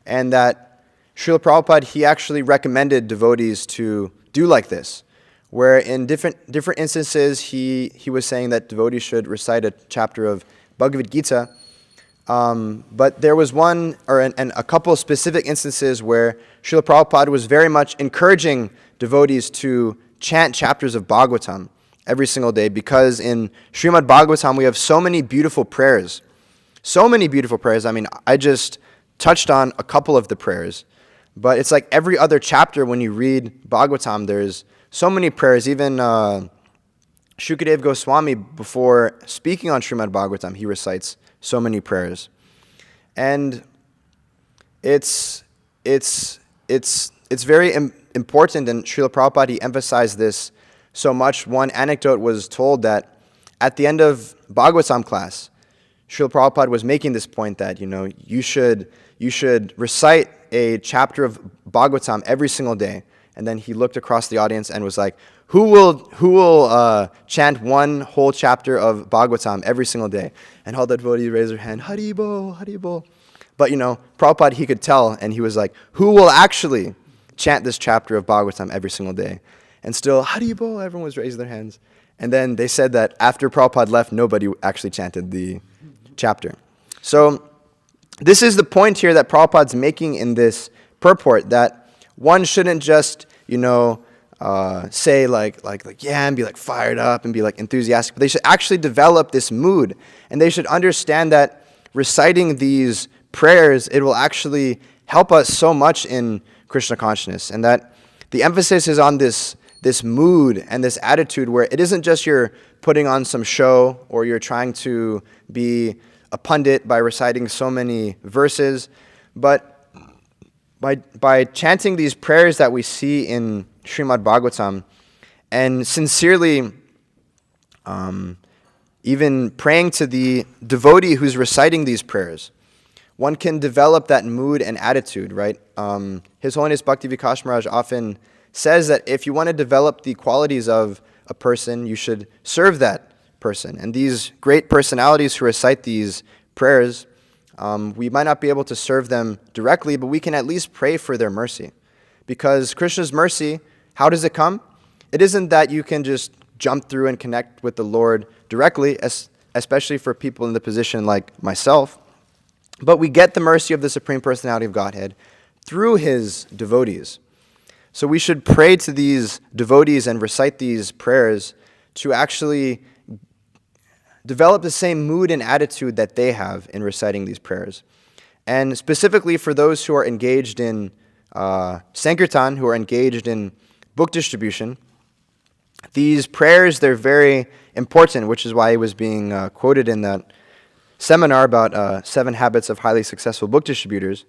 and that Srila Prabhupada, he actually recommended devotees to do like this, where in different instances he was saying that devotees should recite a chapter of Bhagavad Gita, but there was one and a couple of specific instances where Srila Prabhupada was very much encouraging devotees to chant chapters of Bhagavatam every single day, because in Srimad Bhagavatam we have so many beautiful prayers. So many beautiful prayers. I mean, I just touched on a couple of the prayers, but it's like every other chapter when you read Bhagavatam, there's so many prayers. Even Shukadev Goswami, before speaking on Srimad Bhagavatam, he recites so many prayers. And it's very important, and Srila Prabhupada, he emphasized this so much. One anecdote was told that at the end of Bhagavatam class, Srila Prabhupada was making this point that, you should recite a chapter of Bhagavatam every single day. And then he looked across the audience and was like, who will chant one whole chapter of Bhagavatam every single day? And all the devotees raised their hand, Hari Bol, Hari Bol. But, Prabhupada, he could tell, and he was like, who will actually chant this chapter of Bhagavatam every single day? And still, Hari Bol, everyone was raising their hands. And then they said that after Prabhupada left, nobody actually chanted the chapter. So this is the point here that Prabhupada's making in this purport, that one shouldn't just, say yeah, and be fired up and be enthusiastic, but they should actually develop this mood, and they should understand that reciting these prayers, it will actually help us so much in Krishna consciousness, and that the emphasis is on this mood and this attitude where it isn't just you're putting on some show or you're trying to be a pundit by reciting so many verses, but by chanting these prayers that we see in Srimad Bhagavatam and sincerely even praying to the devotee who's reciting these prayers, one can develop that mood and attitude, right? His Holiness Bhakti Vikas Maharaj often says that if you want to develop the qualities of a person, you should serve that person. And these great personalities who recite these prayers, we might not be able to serve them directly, but we can at least pray for their mercy. Because Krishna's mercy, how does it come? It isn't that you can just jump through and connect with the Lord directly, especially for people in the position like myself, but we get the mercy of the Supreme Personality of Godhead through His devotees. So we should pray to these devotees and recite these prayers to actually develop the same mood and attitude that they have in reciting these prayers. And specifically for those who are engaged in Sankirtan, who are engaged in book distribution, these prayers, they're very important, which is why it was being quoted in that seminar about 7 habits of highly successful book distributors,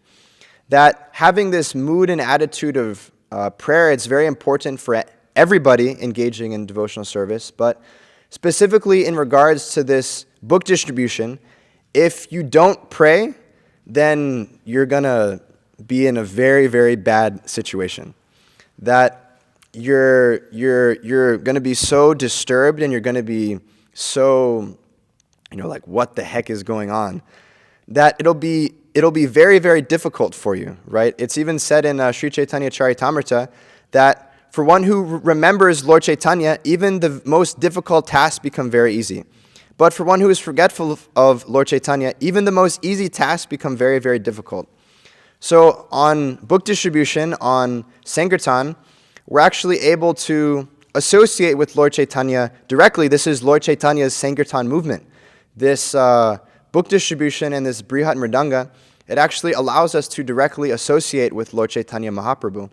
that having this mood and attitude of prayer, it's very important for everybody engaging in devotional service, but specifically in regards to this book distribution, if you don't pray, then you're going to be in a very, very bad situation. That you're going to be so disturbed and you're going to be so, what the heck is going on? That it'll be very, very difficult for you, right? It's even said in Sri Chaitanya Charitamrita that for one who remembers Lord Chaitanya, even the most difficult tasks become very easy. But for one who is forgetful of Lord Chaitanya, even the most easy tasks become very, very difficult. So on book distribution, on Sankirtan, we're actually able to associate with Lord Chaitanya directly. This is Lord Chaitanya's Sankirtan movement. This book distribution and this Brihat Mridanga, it actually allows us to directly associate with Lord Chaitanya Mahaprabhu.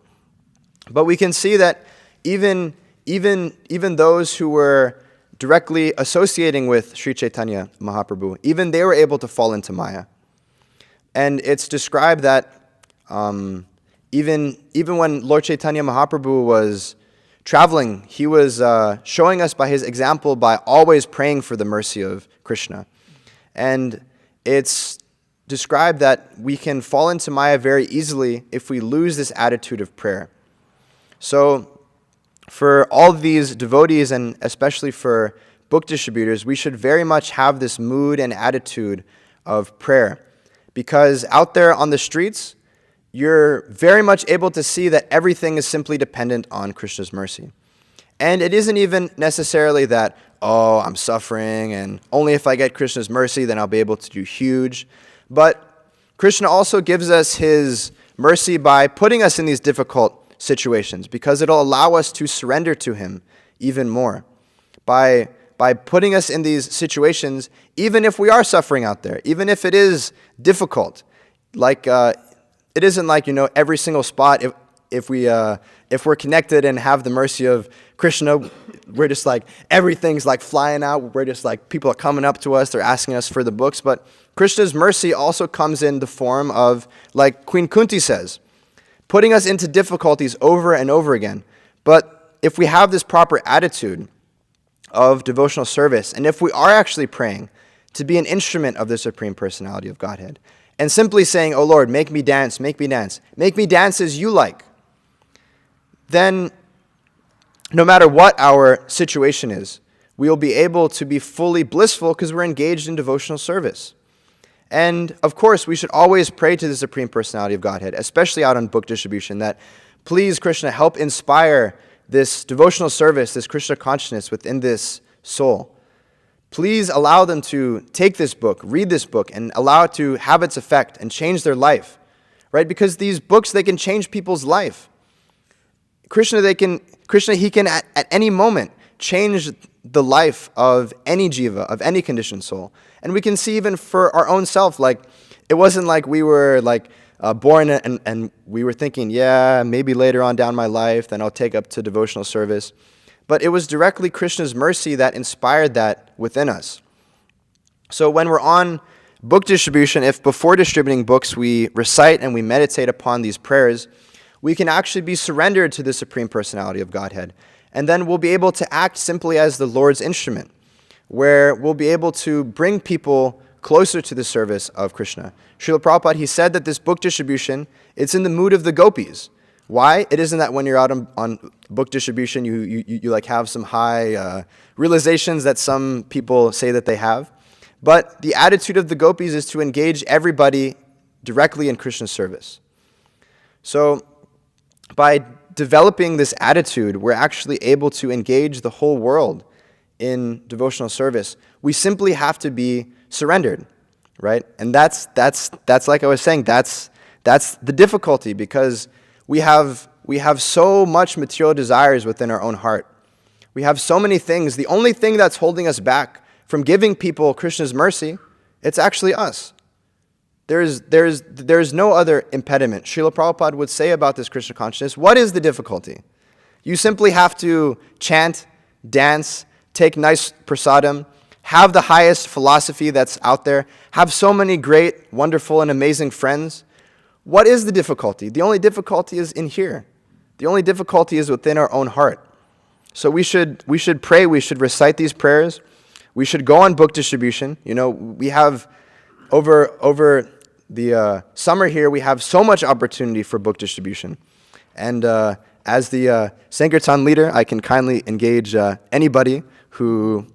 But we can see that even those who were directly associating with Sri Chaitanya Mahaprabhu, even they were able to fall into Maya. And it's described that even when Lord Chaitanya Mahaprabhu was traveling, he was showing us by his example by always praying for the mercy of Krishna. And it's described that we can fall into Maya very easily if we lose this attitude of prayer. So for all of these devotees, and especially for book distributors, we should very much have this mood and attitude of prayer. Because out there on the streets, you're very much able to see that everything is simply dependent on Krishna's mercy. And it isn't even necessarily that, I'm suffering, and only if I get Krishna's mercy, then I'll be able to do huge. But Krishna also gives us His mercy by putting us in these difficult situations, because it'll allow us to surrender to Him even more. By putting us in these situations, even if we are suffering out there, even if it is difficult, it isn't like, every single spot, if we're connected and have the mercy of Krishna, we're just everything's flying out. We're just people are coming up to us. They're asking us for the books. But Krishna's mercy also comes in the form of, like Queen Kunti says, putting us into difficulties over and over again. But if we have this proper attitude of devotional service, and if we are actually praying to be an instrument of the Supreme Personality of Godhead, and simply saying, "Oh Lord, make me dance, make me dance, make me dance as you like," then no matter what our situation is, we will be able to be fully blissful because we're engaged in devotional service. And of course, we should always pray to the Supreme Personality of Godhead, especially out on book distribution, that please, Krishna, help inspire this devotional service, this Krishna consciousness within this soul. Please allow them to take this book, read this book, and allow it to have its effect and change their life, right? Because these books, they can change people's life. Krishna, he can at any moment change the life of any jiva, of any conditioned soul. And we can see even for our own self, like, it wasn't like we were born and we were thinking, yeah, maybe later on down my life, then I'll take up to devotional service. But it was directly Krishna's mercy that inspired that within us. So when we're on book distribution, if before distributing books we recite and we meditate upon these prayers, we can actually be surrendered to the Supreme Personality of Godhead. And then we'll be able to act simply as the Lord's instrument, where we'll be able to bring people closer to the service of Krishna. Srila Prabhupada, he said that this book distribution, it's in the mood of the gopis. Why? It isn't that when you're out on book distribution, you like have some high realizations that some people say that they have. But the attitude of the gopis is to engage everybody directly in Krishna's service. So by developing this attitude, we're actually able to engage the whole world in devotional service. We simply have to be surrendered, right? And that's like I was saying, that's the difficulty, because we have so much material desires within our own heart. We have so many things. The only thing that's holding us back from giving people Krishna's mercy, it's actually us. There's no other impediment. Srila Prabhupada would say about this Krishna consciousness, what is the difficulty? You simply have to chant, dance, take nice prasadam, have the highest philosophy that's out there, have so many great, wonderful, and amazing friends. What is the difficulty? The only difficulty is in here. The only difficulty is within our own heart. So we should pray, we should recite these prayers, we should go on book distribution. You know, we have over the summer here, we have so much opportunity for book distribution. And as the Sankirtan leader, I can kindly engage anybody who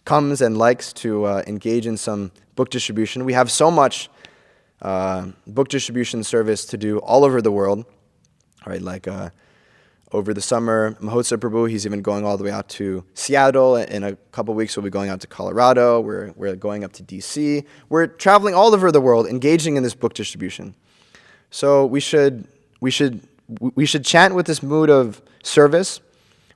comes and likes to engage in some book distribution. We have so much book distribution service to do all over the world. Right, like over the summer, Mahotsav Prabhu, he's even going all the way out to Seattle. In a couple weeks, we'll be going out to Colorado. We're going up to DC. We're traveling all over the world, engaging in this book distribution. So we should chant with this mood of service.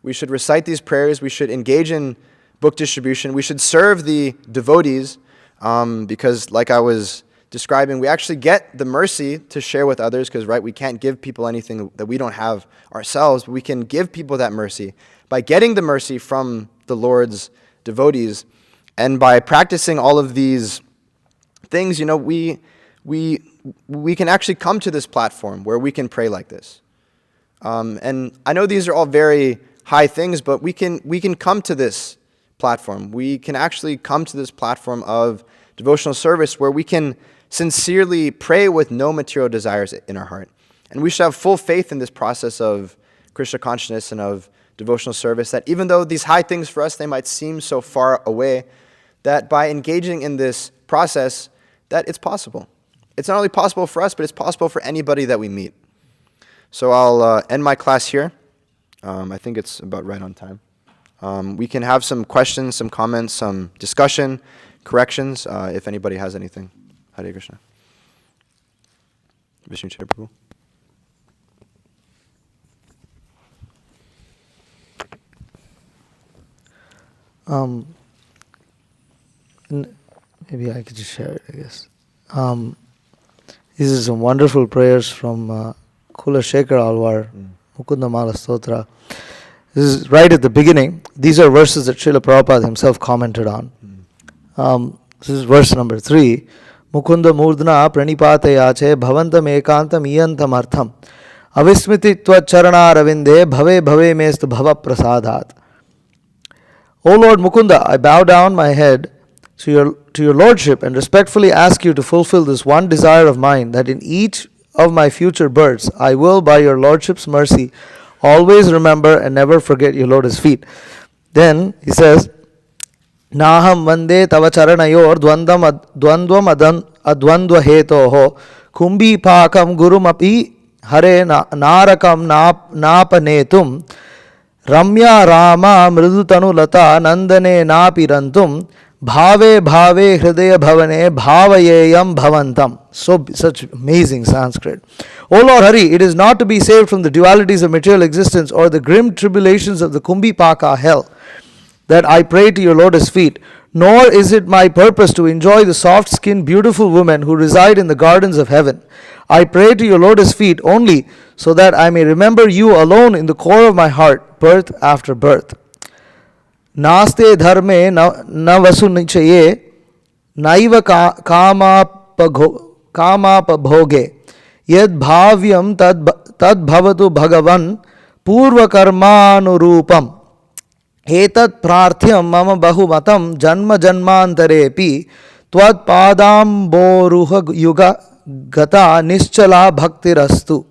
We should recite these prayers. We should engage in book distribution. We should serve the devotees, because, like I was describing, we actually get the mercy to share with others, because, right, we can't give people anything that we don't have ourselves, but we can give people that mercy by getting the mercy from the Lord's devotees. And by practicing all of these things, you know, we can actually come to this platform where we can pray like this. And I know these are all very high things, but we can come to this platform. We can actually come to this platform of devotional service where we can sincerely pray with no material desires in our heart. And we should have full faith in this process of Krishna consciousness and of devotional service, that even though these high things for us, they might seem so far away, that by engaging in this process, that it's possible. It's not only possible for us, but it's possible for anybody that we meet. So I'll end my class here. I think it's about right on time. We can have some questions, some comments, some discussion, corrections, if anybody has anything. Hare Krishna. Vishnu Chaitanya Prabhu. Maybe I could just share it, I guess. These are some wonderful prayers from Kula Shekhar Alvar, Mukunda Mala Stotra. This is right at the beginning. These are verses that Srila Prabhupada himself commented on. This is verse number 3. Mukunda Murdna Pranipatayache Bhavantam Ekantam Iyantam Artham Avismiti Tvacharana Ravinde Bhave Bhave Mestu Bhava Prasadhat. O Lord Mukunda, I bow down my head to your Lordship and respectfully ask you to fulfill this one desire of mine, that in each of my future births I will, by your Lordship's mercy, always remember and never forget your lotus feet. Then he says, Naham vande tava charanayor dvandvam advandva hetoho kumbi pakam gurumapi hare narakam napanetum Ramya Rama Mridutanu Lata Nandane Napirantum Bhave Bhave Hridaya Bhavane Bhavayeyam Bhavantam. Such amazing Sanskrit. O Lord Hari, it is not to be saved from the dualities of material existence or the grim tribulations of the Kumbhipaka hell that I pray to your lotus feet, nor is it my purpose to enjoy the soft-skinned beautiful women who reside in the gardens of heaven. I pray to your lotus feet only so that I may remember you alone in the core of my heart, birth after birth. Naste dharme na vasu nichaye naiva kamapabhoge yad bhavyam tad bhavatu bhagavan purva karmanurupam etat prarthyam mama bahumatam janma janmantarepi tvad padamboruha yuga gata nischala bhaktirastu.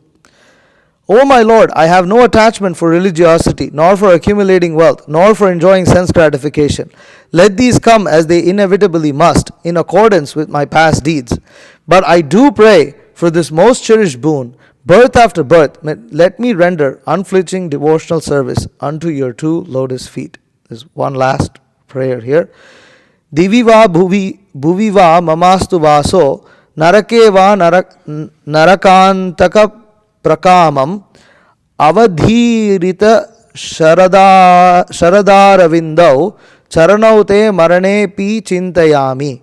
O my Lord, I have no attachment for religiosity, nor for accumulating wealth, nor for enjoying sense gratification. Let these come as they inevitably must, in accordance with my past deeds. But I do pray for this most cherished boon, birth after birth, let me render unflinching devotional service unto your two lotus feet. There's one last prayer here. Diviva bhuviva mamastu vaso narakeva narakantaka prakamam avadhirita sharadaravindav charanaute marane pi chintayami.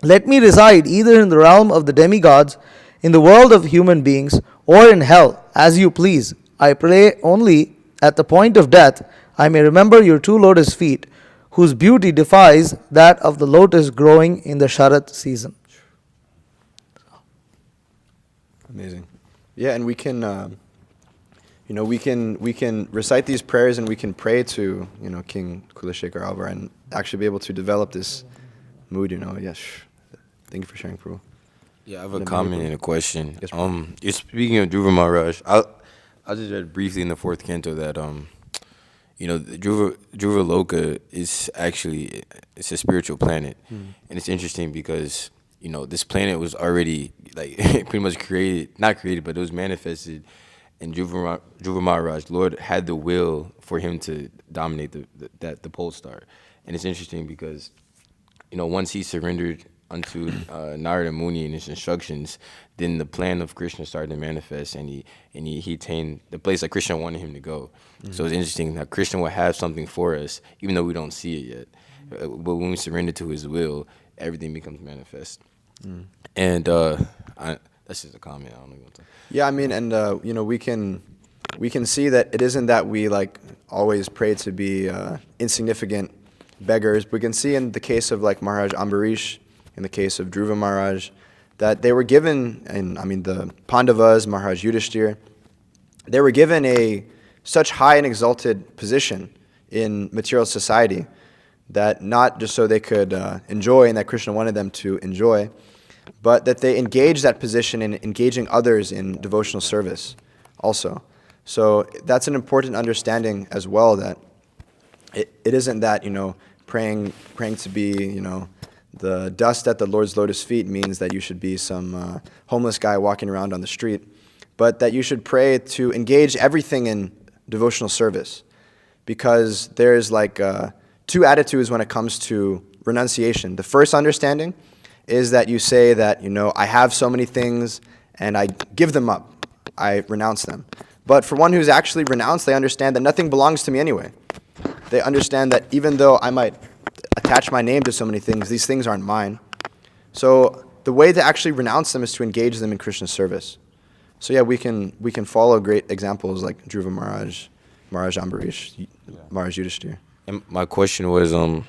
Let me reside either in the realm of the demigods, in the world of human beings, or in hell, as you please. I pray only at the point of death I may remember your two lotus feet, whose beauty defies that of the lotus growing in the Sharat season. Amazing. Yeah, and we can, we can recite these prayers and we can pray to, King Kulashekar Alvar and actually be able to develop this mood, Yes. Thank you for sharing, Prabhu. Yeah, I have a comment and a question. Yes, you're speaking of Dhruva Maharaj. I just read briefly in the fourth canto that the Dhruva Loka is actually it's a spiritual planet, and it's interesting because this planet was already pretty much not created, but it was manifested. And Dhruva Maharaj, Lord had the will for him to dominate the pole star, and it's interesting because once he surrendered unto Narada Muni and his instructions, then the plan of Krishna started to manifest, and he attained the place that Krishna wanted him to go. Mm-hmm. So it's interesting that Krishna will have something for us, even though we don't see it yet. But when we surrender to his will, everything becomes manifest. And that's just a comment. I don't know what to. Yeah, and we can see that it isn't that we always pray to be insignificant beggars. We can see in the case of Maharaj Ambarish, in the case of Dhruva Maharaj, that they were given, and the Pandavas, Maharaj Yudhishthir, they were given such high and exalted position in material society that not just so they could enjoy and that Krishna wanted them to enjoy, but that they engaged that position in engaging others in devotional service also. So that's an important understanding as well, that it isn't that, praying to be, the dust at the Lord's lotus feet means that you should be some homeless guy walking around on the street, but that you should pray to engage everything in devotional service, because there's two attitudes when it comes to renunciation. The first understanding is that you say that, I have so many things and I give them up, I renounce them. But for one who's actually renounced, they understand that nothing belongs to me anyway. They understand that even though I might attach my name to so many things, these things aren't mine. So the way to actually renounce them is to engage them in Krishna's service. So yeah, we can follow great examples like Dhruva Maharaj, Maharaj Ambarish, Maharaj Yudhishthir. And my question was, in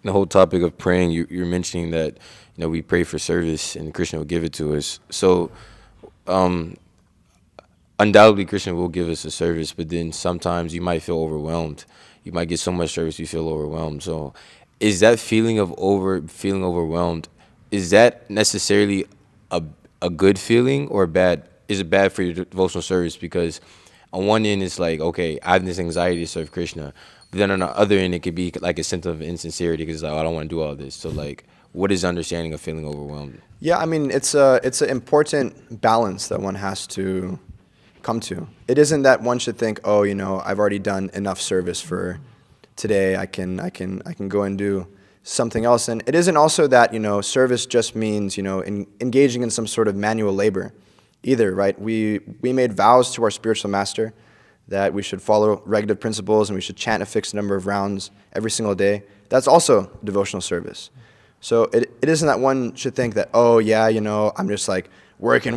the whole topic of praying, you're mentioning that we pray for service and Krishna will give it to us. So undoubtedly Krishna will give us a service, but then sometimes you might feel overwhelmed. You might get so much service you feel overwhelmed. So is that feeling of feeling overwhelmed, is that necessarily a good feeling or bad? Is it bad for your devotional service? Because on one end it's like, okay, I have this anxiety to serve Krishna, but then on the other end it could be like a sense of insincerity because it's like, oh, I don't want to do all this. So like, what is the understanding of feeling overwhelmed? Yeah, I mean, it's an important balance that one has to come to. It isn't that one should think, oh, you know, I've already done enough service for today. I can go and do something else. And it isn't also that, you know, service just means, you know, engaging in some sort of manual labor either, right? We made vows to our spiritual master that we should follow regulative principles and we should chant a fixed number of rounds every single day. That's also devotional service. So it isn't that one should think that, oh, yeah, you know, I'm just like working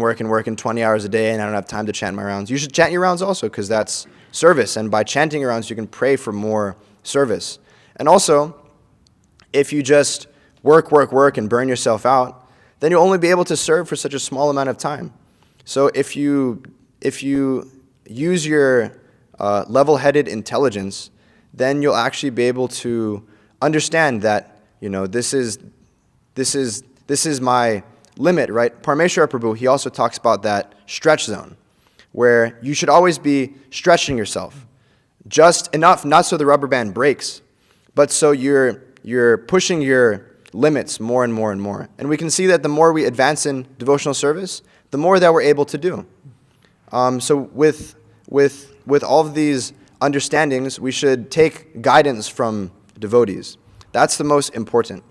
20 hours a day and I don't have time to chant my rounds. You should chant your rounds also because that's service. And by chanting your rounds, you can pray for more service. And also, if you just work and burn yourself out, then you'll only be able to serve for such a small amount of time. So if you use your level-headed intelligence, then you'll actually be able to understand that, you know, this is my limit, right? Parameshwara Prabhu, he also talks about that stretch zone, where you should always be stretching yourself, just enough, not so the rubber band breaks, but so you're pushing your limits more and more and more. And we can see that the more we advance in devotional service, the more that we're able to do. So with all of these understandings, we should take guidance from devotees. That's the most important.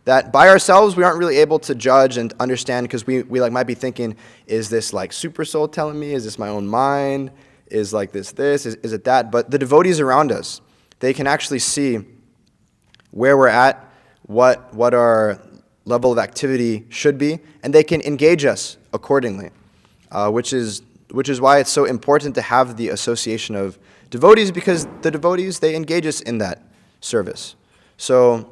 That by ourselves, we aren't really able to judge and understand because we like might be thinking, is this like super soul telling me? Is this my own mind? Is like this? Is it that? But the devotees around us, they can actually see where we're at, what our level of activity should be, and they can engage us accordingly, which is why it's so important to have the association of devotees, because the devotees, they engage us in that service. So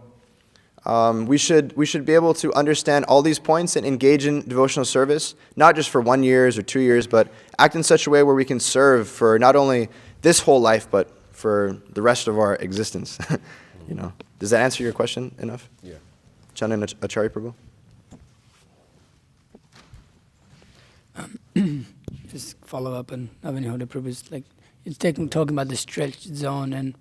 we should be able to understand all these points and engage in devotional service, not just for 1 year or 2 years, but act in such a way where we can serve for not only this whole life, but for the rest of our existence. You know, does that answer your question enough? Yeah. Janardana-Krsna Prabhu. Just follow up on Avinihoda Prabhu's, like, it's talking about the stretch zone, and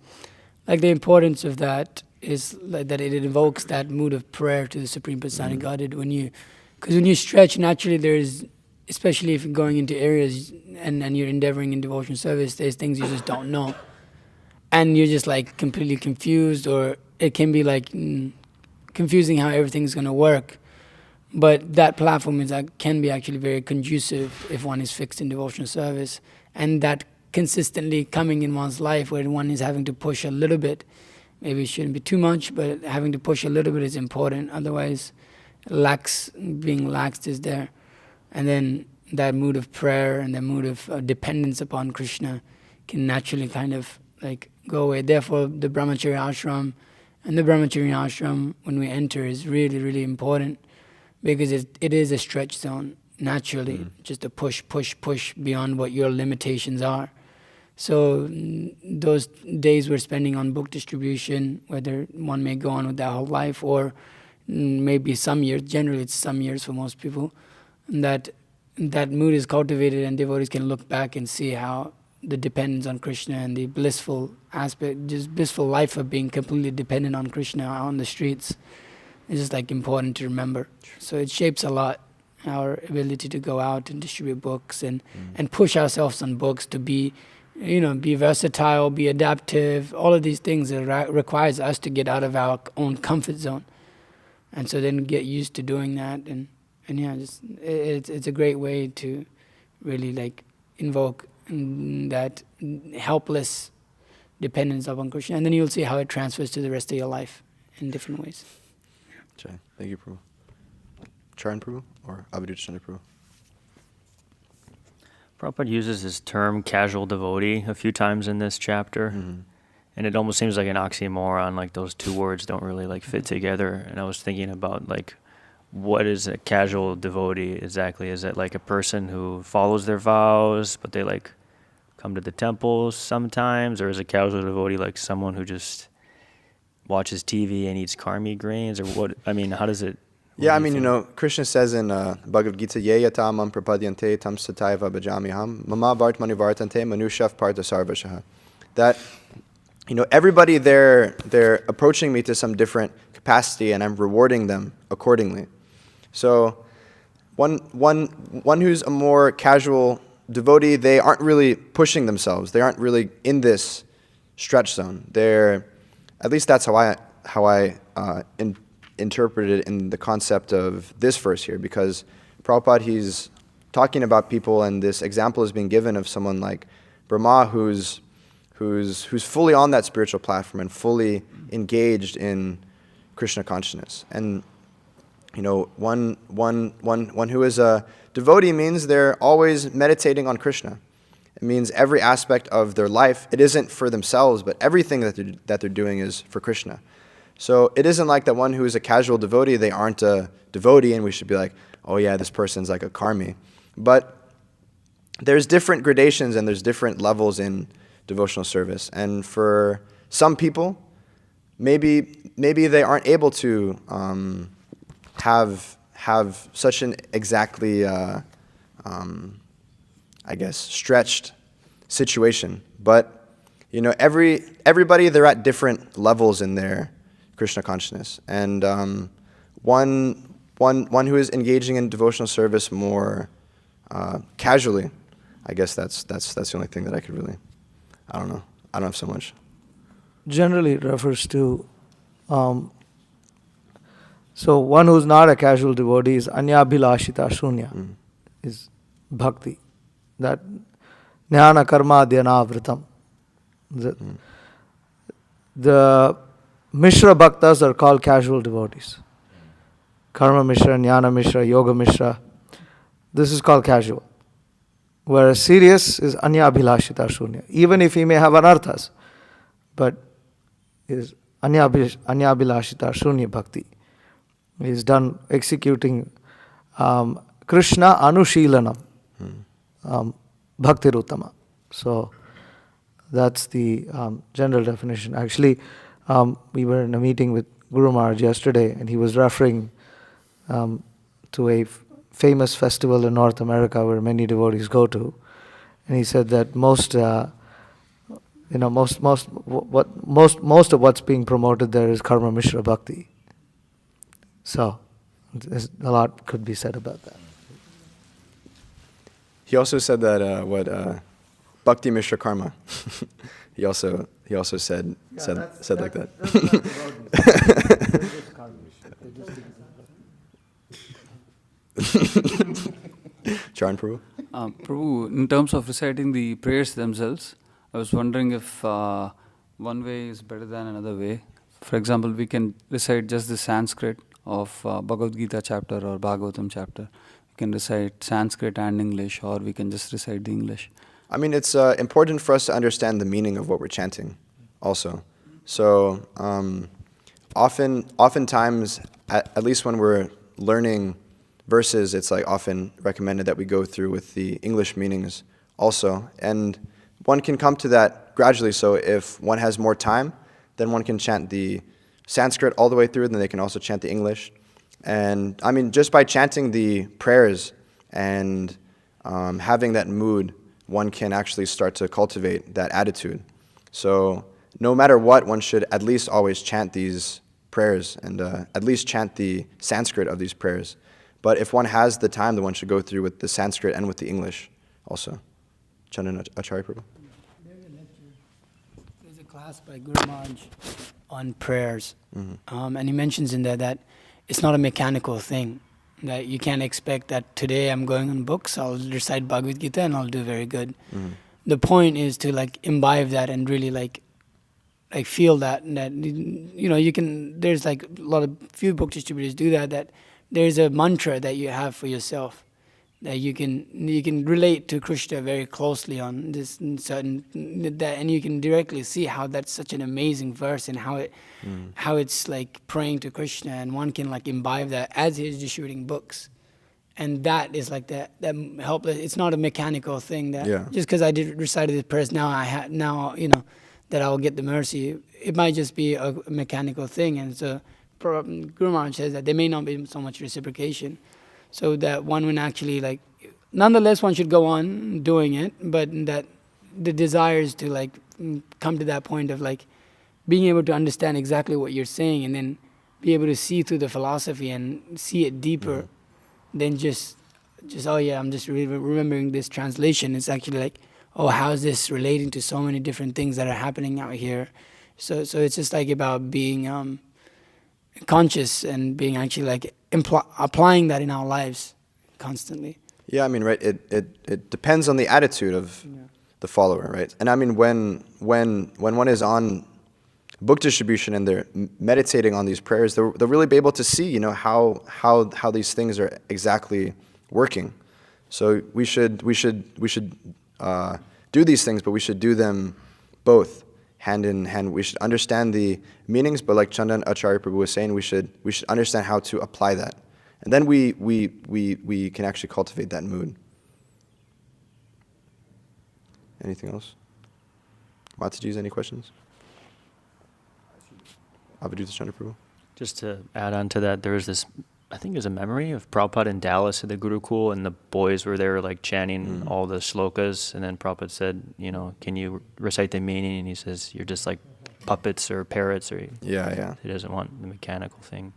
like the importance of that is like that it invokes that mood of prayer to the Supreme Personified Godhead. Because when you stretch, naturally there's, especially if you're going into areas and you're endeavoring in devotional service, there's things you just don't know. And you're just like completely confused, or it can be like confusing how everything's going to work. But that platform can be actually very conducive if one is fixed in devotional service. And that consistently coming in one's life where one is having to push a little bit. Maybe it shouldn't be too much, but having to push a little bit is important. Otherwise, being laxed is there. And then that mood of prayer and the mood of dependence upon Krishna can naturally kind of like go away. Therefore, the brahmacharya ashram and the brahmacharya ashram, when we enter, is really, really important, because it is a stretch zone, naturally, just to push beyond what your limitations are. So those days we're spending on book distribution, whether one may go on with that whole life or maybe some years, generally it's some years for most people, that mood is cultivated and devotees can look back and see how the dependence on Krishna and the blissful aspect, just blissful life of being completely dependent on Krishna on the streets is just like important to remember. So it shapes a lot our ability to go out and distribute books and push ourselves on books to be versatile, be adaptive. All of these things that requires us to get out of our own comfort zone, and so then get used to doing that. And yeah, it's a great way to really like invoke that helpless dependence upon Krishna, and then you'll see how it transfers to the rest of your life in different ways. Okay. Thank you, Prabhu. Charan Prabhu or Abhidutta Chandra Prabhu? Prabhupada uses this term casual devotee a few times in this chapter, and it almost seems like an oxymoron, like those two words don't really like fit together. And I was thinking about like what is a casual devotee exactly? Is it like a person who follows their vows, but they like come to the temples sometimes, or is a casual devotee like someone who just watches TV and eats karmi grains, or what? I mean, how does it? Yeah, I mean, Krishna says in Bhagavad Gita, Ye yata mam prapadyante tam sataiva bhajamiham mama vartmani vartante manushav partha sarvashaha. That, everybody they're approaching me to some different capacity, and I'm rewarding them accordingly. So, one who's a more casual devotee, they aren't really pushing themselves. They aren't really in this stretch zone. At least that's how I interpreted it in the concept of this verse here, because Prabhupada, he's talking about people, and this example is being given of someone like Brahma who's fully on that spiritual platform and fully engaged in Krishna consciousness. And one who is a devotee means they're always meditating on Krishna. It means every aspect of their life, it isn't for themselves, but everything that they're doing is for Krishna. So it isn't like that one who is a casual devotee, they aren't a devotee, and we should be like, oh yeah, this person's like a karmi. But there's different gradations and there's different levels in devotional service. And for some people, maybe they aren't able to have such an exactly, stretched situation. But everybody, they're at different levels in their Krishna consciousness, and one who is engaging in devotional service more casually, I guess that's the only thing that I could really. I don't have so much. Generally, it refers to. So one who's not a casual devotee is anyabhilashita shunya, is bhakti. That jnana karma dhyanavritam. The Mishra bhaktas are called casual devotees. Karma Mishra, Jnana Mishra, Yoga Mishra. This is called casual. Whereas serious is anyabhilashita shunya. Even if he may have anarthas, but is anyabhilashita shunya bhakti. He is done executing Krishna anushilanam, bhakti ruttama. So that's the general definition. Actually, we were in a meeting with Guru Maharaj yesterday, and he was referring to a famous festival in North America where many devotees go to, and he said that most of what's being promoted there is Karma Mishra Bhakti. So, a lot could be said about that. He also said that Bhakti Mishra Karma. he also said like that. Charan Prabhu? Prabhu, in terms of reciting the prayers themselves, I was wondering if one way is better than another way. For example, we can recite just the Sanskrit of Bhagavad Gita chapter or Bhagavatam chapter. We can recite Sanskrit and English, or we can just recite the English. I mean, it's important for us to understand the meaning of what we're chanting also. So oftentimes, at least when we're learning verses, it's like often recommended that we go through with the English meanings also. And one can come to that gradually. So if one has more time, then one can chant the Sanskrit all the way through, then they can also chant the English. And I mean, just by chanting the prayers and having that mood, one can actually start to cultivate that attitude. So no matter what, one should at least always chant these prayers and at least chant the Sanskrit of these prayers. But if one has the time, then one should go through with the Sanskrit and with the English also. Janardana-Krsna Prabhu. There's a class by Guru Maharaj on prayers. And he mentions in there that it's not a mechanical thing. That you can't expect that today I'm going on books, I'll recite Bhagavad Gita and I'll do very good. The point is to imbibe that and really feel that you can, there's few book distributors do that there's a mantra that you have for yourself that you can relate to Krishna very closely on this certain that, and you can directly see how that's such an amazing verse and how it's like praying to Krishna, and one can like imbibe that as he's distributing books, and that is like that helpless. It's not a mechanical thing that just because I did recited the prayers now that I will get the mercy. It might just be a mechanical thing, and so Guru Maharaj says that there may not be so much reciprocation. So that one would actually like, nonetheless one should go on doing it, but that the desire is to like come to that point of like being able to understand exactly what you're saying, and then be able to see through the philosophy and see it deeper than just oh yeah, I'm just remembering this translation. It's actually like, oh, how is this relating to so many different things that are happening out here? So it's just like about being conscious and being actually like applying that in our lives constantly. Yeah, I mean, right. It depends on the attitude of the follower, right? And I mean, when one is on book distribution and they're meditating on these prayers, they'll really be able to see, how these things are exactly working. So we should do these things, but we should do them both hand in hand. We should understand the meanings, but like Chandan Acharya Prabhu was saying, we should understand how to apply that, and then we can actually cultivate that mood. Anything else? Mataji's, any questions? Avadhuta Chandra Prabhu. Just to add on to that, there was this, I think it was a memory of Prabhupada in Dallas at the Gurukul, and the boys were there like chanting all the shlokas, and then Prabhupada said, can you recite the meaning? And he says, you're just like puppets or parrots, or he doesn't want the mechanical thing.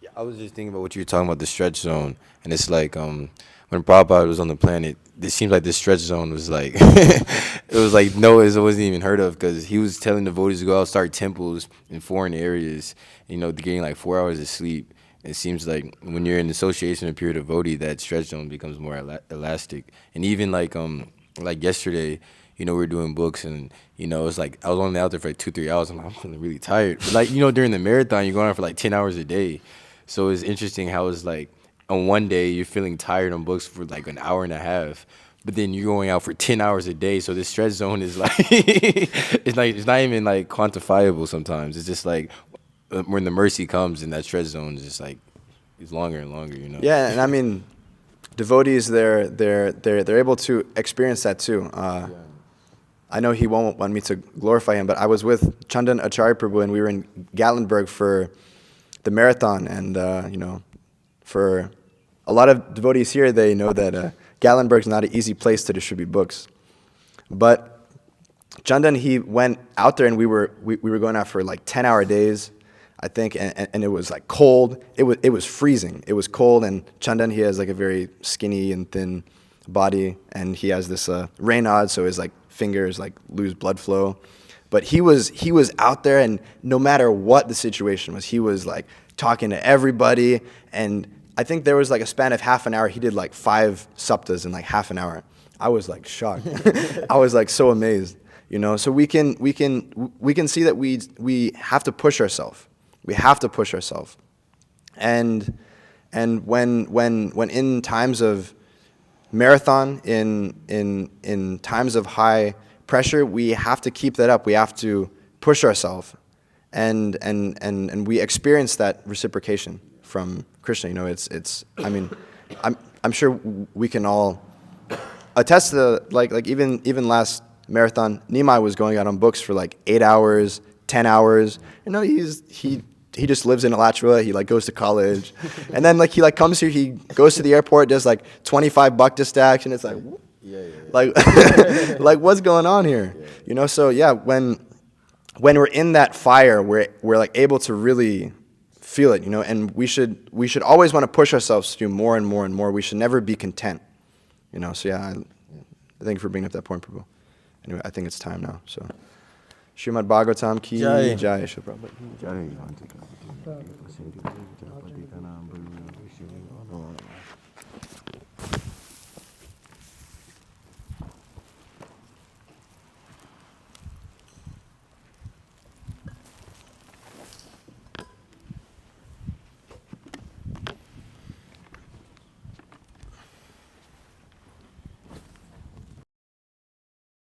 Yeah, I was just thinking about what you were talking about, the stretch zone, and it's like when Prabhupada was on the planet, it seems like the stretch zone was like, it wasn't even heard of, because he was telling devotees to go out, start temples in foreign areas, getting like 4 hours of sleep. It seems like when you're in association with pure devotee, that stretch zone becomes more elastic. And even like yesterday, we were doing books, and it's like I was only out there for like 2-3 hours. I'm feeling really tired. But like during the marathon, you're going on for like 10 hours a day. So it's interesting how it's like on one day you're feeling tired on books for like an hour and a half, but then you're going out for 10 hours a day. So this stretch zone is like it's not even like quantifiable sometimes. It's just like when the mercy comes, and that stretch zone is just like it's longer and longer. Yeah, and I mean, devotees they're able to experience that too. I know he won't want me to glorify him, but I was with Chandan Acharya Prabhu, and we were in Gatlinburg for the marathon, and for a lot of devotees here, they know that Gatlinburg is not an easy place to distribute books. But Chandan, he went out there, and we were going out for like 10-hour days, I think, and it was like cold. It was freezing. It was cold, and Chandan, he has like a very skinny and thin body, and he has this Raynaud, so his like fingers like lose blood flow. But he was out there, and no matter what the situation was, he was like talking to everybody. And I think there was like a span of half an hour. He did like 5 saptas in like half an hour. I was like shocked. I was like so amazed, So we can see that we have to push ourselves. We have to push ourselves. And when in times of marathon, in times of high pressure, we have to keep that up. We have to push ourselves, and we experience that reciprocation from Krishna. It's. I mean, I'm sure we can all attest to like even last marathon, Nimai was going out on books for like 8 hours, 10 hours. He just lives in Alachua. He like goes to college, and then like he like comes here. He goes to the airport, does like 25 bhakti stacks, and it's like, like like what's going on here? So yeah, when we're in that fire, we're like able to really feel it, and we should always want to push ourselves to do more and more and more. We should never be content, So yeah, I thank you for bringing up that point, Prabhu. Anyway, I think it's time now. So. Srimad Bhagavatam ki Jai. Jai. Shri Prabhupada. Jai.